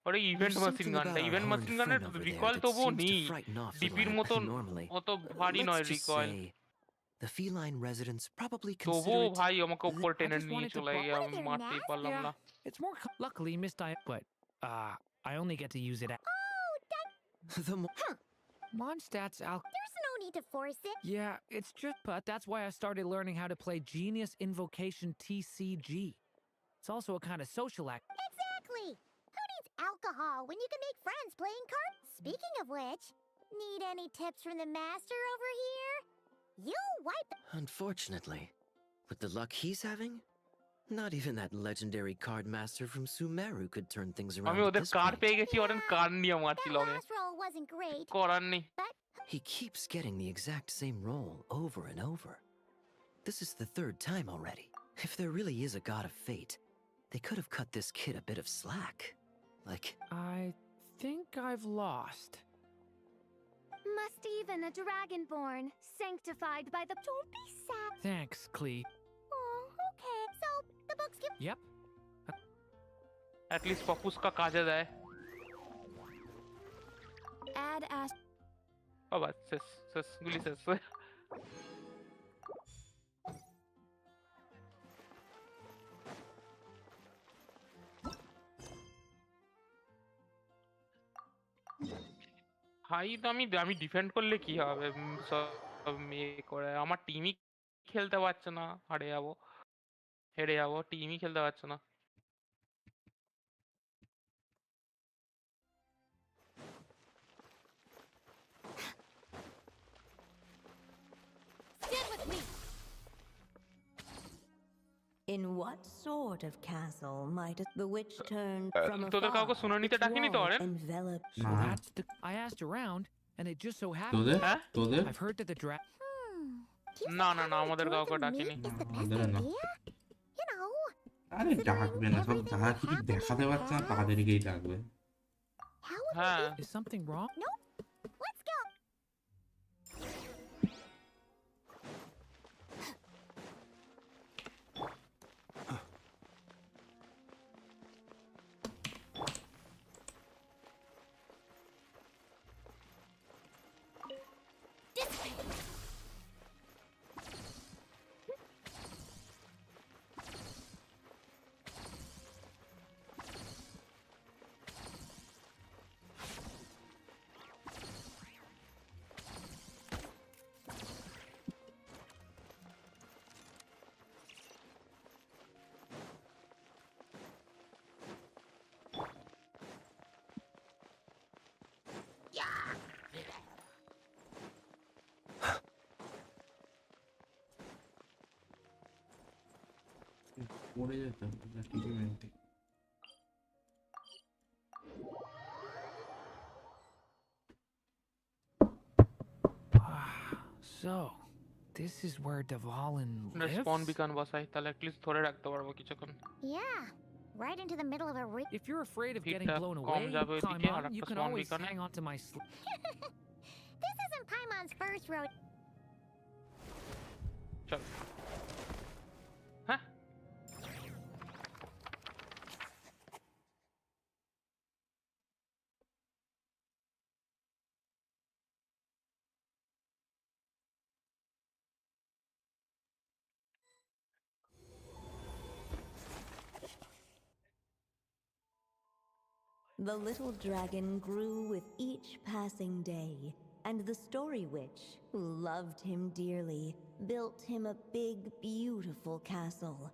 ওরে ইভেন্ট There's মেশিন something গানটা, about our event horned machine friend গানের over there recoil that তবুও seems to নেই frighten off the ডিপির lad মতন, normally. অত ভারী নয় Let's just recoil. say the feline residents probably তবুও consider it. ভাই আমাকে উপর টেনে just নিয়ে wanted to চলে গিয়ে আমি মারতেই পারলাম না। It's more luckily missed but I only get to use it at The mo- Mondstadt's There's no need need to force it. Yeah, it's just, but that's why I started learning how to play Genius Invocation TCG. It's also a kind of social act. Exactly. Who needs alcohol when you can make friends playing cards? Speaking of which, need any tips from the master over here? You wipe. Unfortunately, with the luck he's having, not even that legendary card master from Sumeru could turn things around. আমি At ওদের this car point. পেয়ে গেছি Oren কার নিয়ে মারছি That লগে last roll wasn't great, করার নেই but He keeps getting the exact same roll over and over. This is the third time already. If there really is a god of fate, they could have cut this kid a bit of slack. Like, I think I've lost. must even a dragonborn, sanctified by the. Don't be sad. Thanks, Clee. Oh, okay. So the books give. Yep. At least পপুসকা কাজে দেয় Add as. বাবা শেষ শেষ গুলি শেষ high তো আমি ডিফেন্ড করলে কি হবে সব মেয়ে করে আমার টিমই খেলতে পারছে না হেরে যাবো টিমই খেলতে পারছে না Stand with me. In what sort of castle might the witch turn from তোদের কাউকে afar? শুনানিতে Its ডাকিনি তো walls অরেন enveloped. So Nah. that's the. I asked around, and it just so happened. তোদের হ্যাঁ তোদের I've heard that the Do you না think না না having a আমাদের tour কাউকে to ডাকিনি meet is the best আমাদেরও না। idea? You know, আরে ডাকবে না সব যারা কিছু দেখাতে পারছে না তাদেরকেই ডাকবে how would হ্যাঁ Is something wrong? Let's go. পড়ে যেত টিভি মেনতে So, this is where Dvalin lives? Spawn বিকান বসাই তাহলে অ্যাটলিস্ট ধরে রাখতে পারবো কিছুক্ষণ Yeah, right into the middle of a If you're afraid of getting Feedback blown com away, যাবে ওইদিকে, আর Paimon, you একটা can spawn always beacon-এ। hang on to my This isn't Paimon's first road. চল হ্যাঁ The little dragon grew with each passing day, and the story witch, who loved him dearly, built him a big, beautiful castle.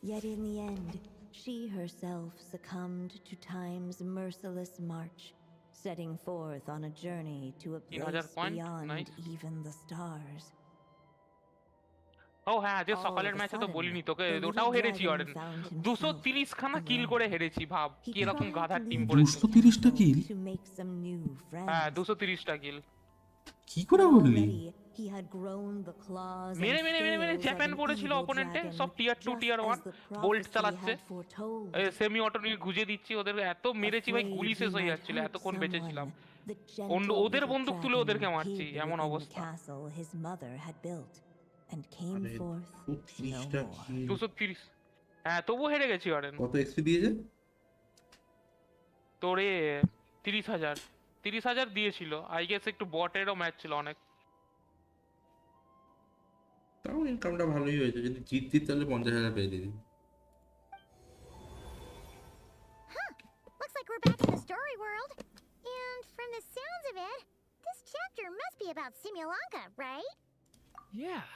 Yet in the end, she herself succumbed to time's merciless march, setting forth on a journey to a 3000 place point, beyond nice. even the stars. ও হ্যাঁ যে All সকালের of a ম্যাচে তো sudden, বলিনি তোকে the little ওটাও হেরেছি dragon অরেন found himself 230 খানা কিল alone. করে হেরেছি ভাব He কি এরকম tried গাধার to টিম leave করেছে 230টা কিল to make some new হ্যাঁ friends. 230টা কিল কি করে বললি Already, he had grown the claws and মেরে scales of জ্যাপান an পড়েছিল evil অপোনেন্টে dragon, সব tier 2 just tier as 1 the bolt prophecy চালাচ্ছে had foretold. সেমি অটো নিয়ে গুজে দিচ্ছি ওদের এত মেরেছি ভাই গুলি Afraid শেষ he হয়ে might যাচ্ছিল hurt এতক্ষণ বেঁচেছিলাম someone, the gentle ওদের little বন্দুক তুলে dragon ওদেরকে মারছি hid এমন within the অবস্থা castle his mother had built and came আরে forth no 230টা more. কিল 230 হ্যাঁ তবু হেরে গেছি অরেন কত এক্সপি দিয়েছে তোরে 30,000 দিয়েছিল আই গেস একটু বটেরও ম্যাচ ছিল অনেক তাও ইনকামটা ভালোই হয়েছে যদি জিততি তাহলে 50,000 পেয়ে দিবি Looks like we're back in the story world. And from the sounds of it, This chapter must be about Simulanka, right? Yeah,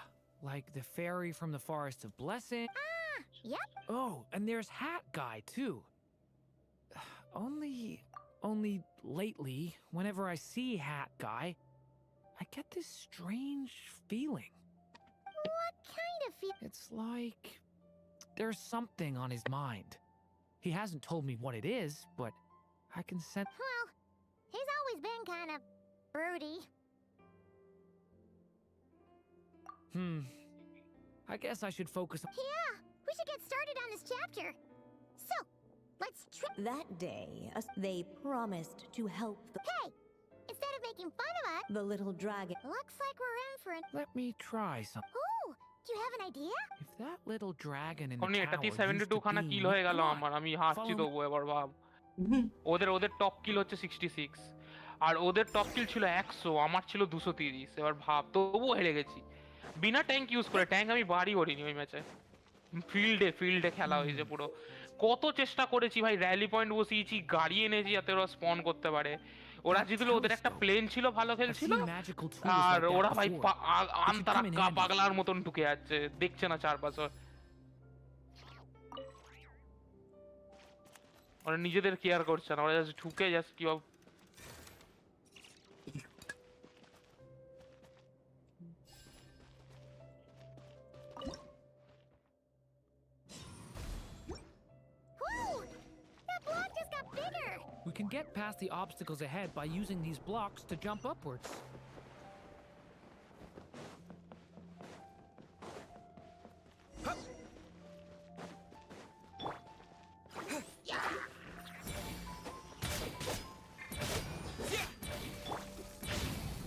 like the fairy from the Forest of Blessing. Ah, yep. Oh, and there's Hat Guy, too. Only lately, whenever I see Hat Guy, I get this strange feeling. What kind of feel? It's like there's something on his mind. He hasn't told me what it is, but I can sense. Well, he's always been kind of broody. I guess I should focus on. Yeah, we should get started on this chapter. So, let's That day, they promised to help Hey! Instead of making fun of us, the little dragon. looks like we're in for an... Let me try something. Oh, do you have an idea? If that little dragon in the Koni tower এটাতেই used 72 to খানা be কিল হয়ে গেল Come on, আমার, আমি হাসছি follow তবু এবার ভাব। ওদের টপ কিল হচ্ছে 66 আর ওদের টপ কিল ছিল 100, আমার ছিল 230। এবার ভাব, তবুও হেরে গেছি বিনা ট্যাঙ্ক ইউজ করে। ট্যাঙ্ক আমি বাড়ি করিনি ওই ম্যাচে, ফিল্ডে খেলা হয়েছে পুরো। কত চেষ্টা করেছি ভাই, র্যালি পয়েন্ট বসিয়েছি, গাড়ি এনেছি যাতে ওরা স্পন করতে পারে। ওরা জিতলো, ওদের একটা প্লেন ছিল, ভালো খেলছিল, আর ওরা ভাই আন্তারা পাগলার মতন ঢুকে যাচ্ছে, দেখছে না চারপাশে। ওরা নিজেদের কেয়ার করছে না, ওরা জাস্ট ঢুকে জাস্ট কি Whoa! That block just got bigger! We can get past the obstacles ahead by using these blocks to jump upwards.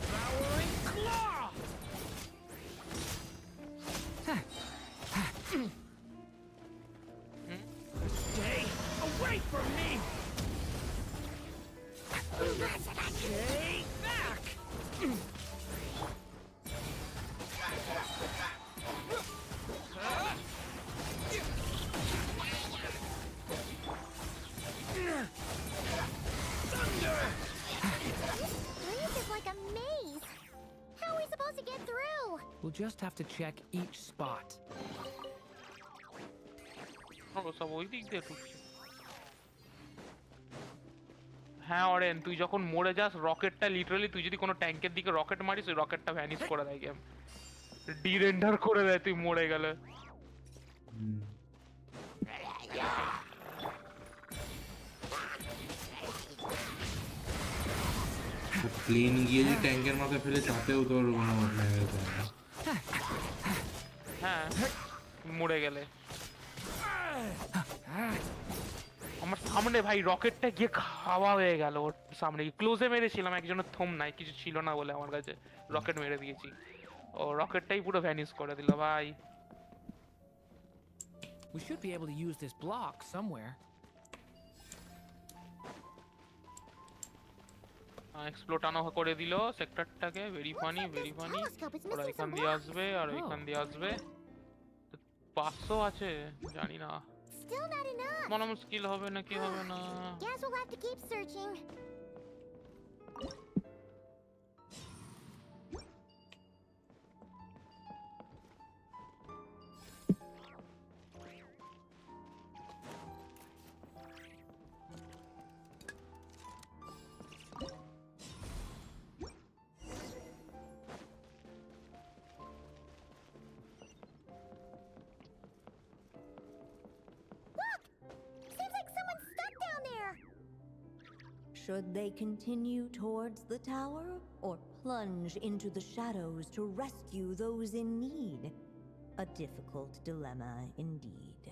Devouring claw! Stay away from me! Stay back! Thunder! This is like a maze. How are we supposed to get through? We'll just have to check each spot. সব ওই দিক দিয়ে ঢুকছে। হ্যাঁ অরেন, তুই যখন মরে যাস, রকেটটা লিটারালি, তুই যদি কোনো ট্যাঙ্কের দিকে রকেট মারিস, ওই রকেটটা ভ্যানিশ করে দেয়, গেম ডিরেন্ডার করে দেয় তুই মরে গেলে। প্লেন গিয়ে যে ট্যাঙ্কের মাথায় ফেলে তাতেও তোর কোনো মতলব হতো না। হ্যাঁ, মরে গেলে। আমার সামনে ভাই রকেটটা গিয়ে খাওয়া হয়ে গেল, ওর সামনে ক্লোজে মেরেছিলাম, একজনের থম নাই, কিছু ছিল না বলে আমার কাছে রকেট মেরে দিয়েছি, ও রকেটটাই পুরো ভ্যানিশ করে দিল ভাই। We should be able to use this block somewhere. Explode আনো করে দিল সেক্টরটাকে, ভেরি ফানি ভেরি ফানি। ওরা এখান দিয়ে আসবে আর ওইখান দিয়ে আসবে। 500 আছে, জানি না Still not enough. মনে মুশকিল হবে না কি হবে না। Guess we'll have to keep searching. Seems like someone's stuck down there. Should they continue towards the tower or plunge into the shadows to rescue those in need? A difficult dilemma indeed.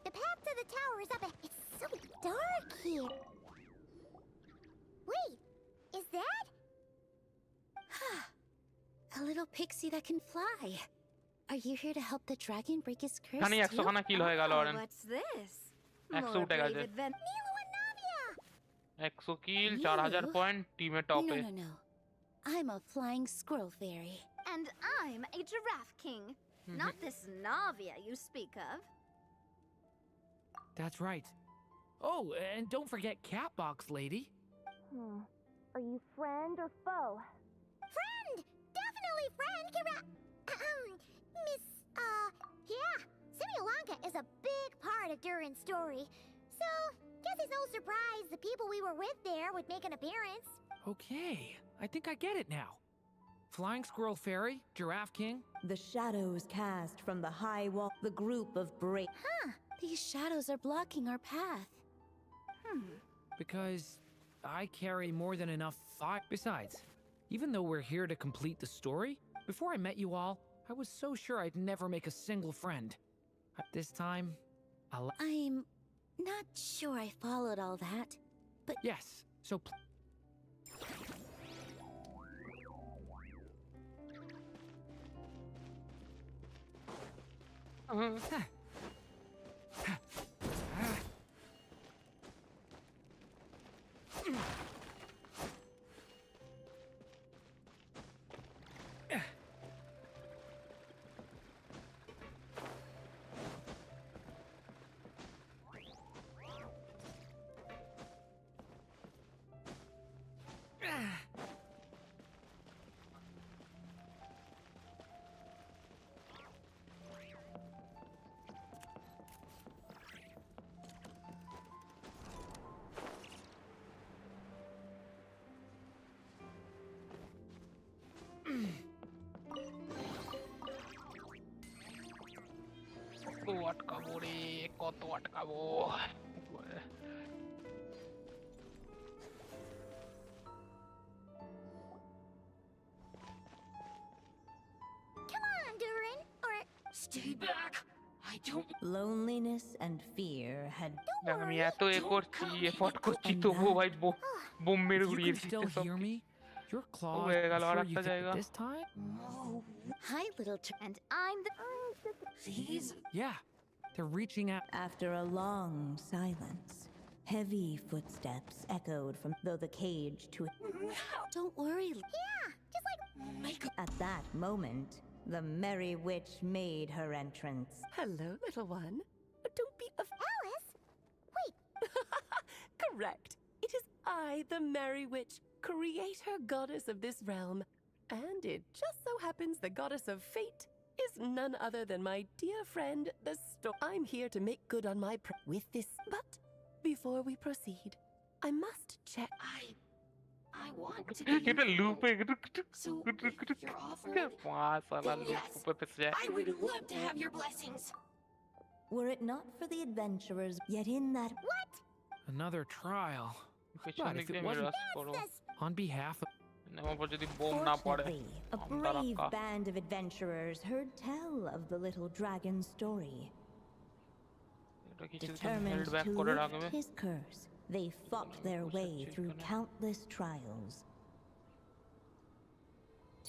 The path to the tower is up ahead. It's so dark here. Wait, is that? A little pixie that can fly. Are you here to help the dragon break his curse এখানে 100 খানা কিল হয়ে গেল অরেন। What's this? 100 উঠে গেছে। Nilo and Navia! 100 kill, 4000 point, টিমে টপে। No. I'm a flying squirrel fairy. And I'm a giraffe king. Not this Navia you speak of. That's right. Oh, and don't forget Catbox Lady. Are you friend or foe? Friend! Definitely friend, Miss, yeah. Simulanka is a big part of Durin's story. So, guess it's no surprise the people we were with there would make an appearance. Okay, I think I get it now. Flying Squirrel Fairy, Giraffe King. The shadows cast from the high wall, the group of brave. Huh. These shadows are blocking our path. Because I carry more than enough fire. Besides, even though we're here to complete the story, before I met you all, I was so sure I'd never make a single friend. This time, I'm not sure I followed all that, but yes, so কত আটকাবো রে, কত আটকাবো। come on, Durin, or Stay back! I don't. Loneliness and fear had. দেখ আমি এত করছি, effort করছি, তবুও ভাই বোম মেরে if you উড়িয়ে can still দিচ্ছে সব hear me, your claws. হয়ে গেল আর sure you একটা get জায়গা। it this time? hi, little and I'm the. Please? Yeah, they're reaching out. After a long silence, heavy footsteps echoed from though the cage to it. Don't worry. Yeah, just like. At that moment, the merry witch made her entrance. Hello, little one. Don't be Alice? Wait. correct. It is I, the Merry Witch, creator goddess of this realm. And it just so happens the goddess of fate is none other than my dear friend, the storm. I'm here to make good on my with this. But before we proceed, I must check. I want to এটা লুপে So, you're offering? মাশাআল্লাহ loop Yes. পেতে যায়। I would love to have your blessings. Were it not for the adventurers, yet in that Another trial. পেছন But দিক if it দিয়ে wasn't রাশ করো, on behalf of আমার উপর যদি বোম না পড়ে। fortunately, a আমরা brave রাখা। band of adventurers heard tell of the little dragon's story. এটা কিছুদিন Determined হেল্ড ব্যাক to করে lift রাখবে। his curse, they fought their way through countless trials.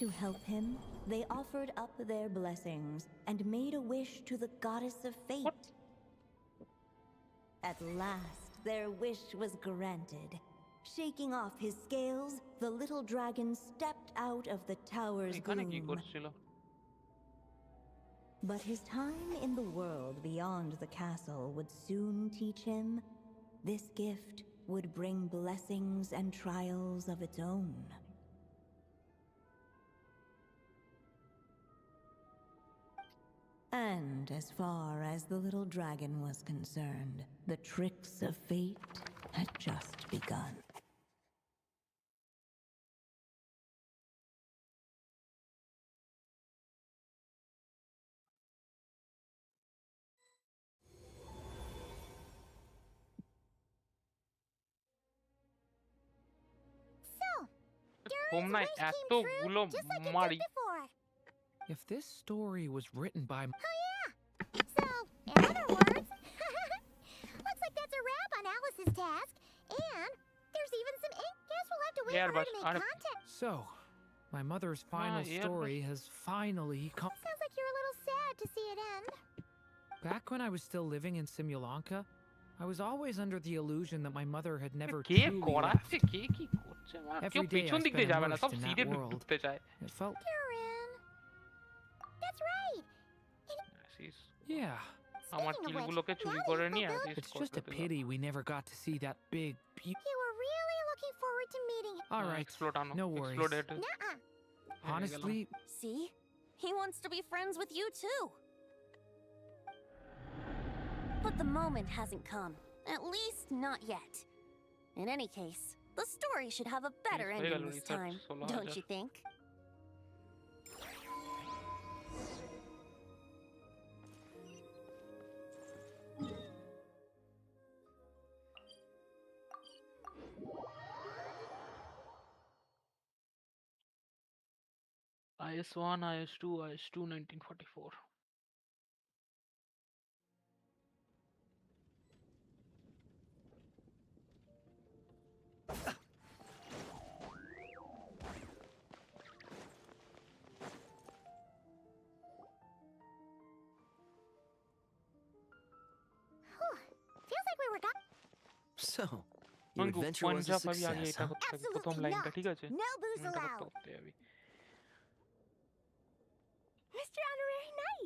To help him, they offered up their blessings and made a wish to the goddess of fate. At last, their wish was granted. Shaking off his scales, the little dragon stepped out of the tower's এখানে কি gloom. করছিল? But his time in the world beyond the castle would soon teach him this gift would bring blessings and trials of its own. And as far as the little dragon was concerned, the tricks of fate had just begun. Bomb না এতগুলো মারি। if this story was written by So, in other words, looks like that's a wrap on Alice's task, and there's even some ink. Guess we'll have to wait Yeah, for her but to I make don't- contact. So, my mother's final yeah, story has finally come. Sounds like you're a little sad to see it end. Back when I was still living in Simulanka, I was always under the illusion that my mother had never K truly left. করাচ্ছে, কে কি করছে? কেউ Every day পেছন I দিক দিয়ে spent যাবে না, সব immersed in সিধে that world. ঢুকতে চায়। It felt, Durin. That's right. আসিস, yeah. আমার Speaking of কিলগুলোকে which, চুরি now করে you've নিয়ে fulfilled- আসিস It's just a pity we never got to see that big, beautiful. You were really looking forward to meeting him. All right, explode আনো no worries. Exploded Nuh-uh. Honestly, See? He wants to be friends with you too. But the moment hasn't come. At least not yet. In any case, the story should have a better হয়ে ending গেল this research time, 16,000 don't you think? IS1 IS2 IS2 1944 Feels like we were got So, your Anku adventure was a Punjab আমি আগে success, এটা huh? করতে থাকি প্রথম Absolutely লাইনটা not. ঠিক আছে No booze এটা করতে allowed. করতে যাবি Mr. Honorary Knight,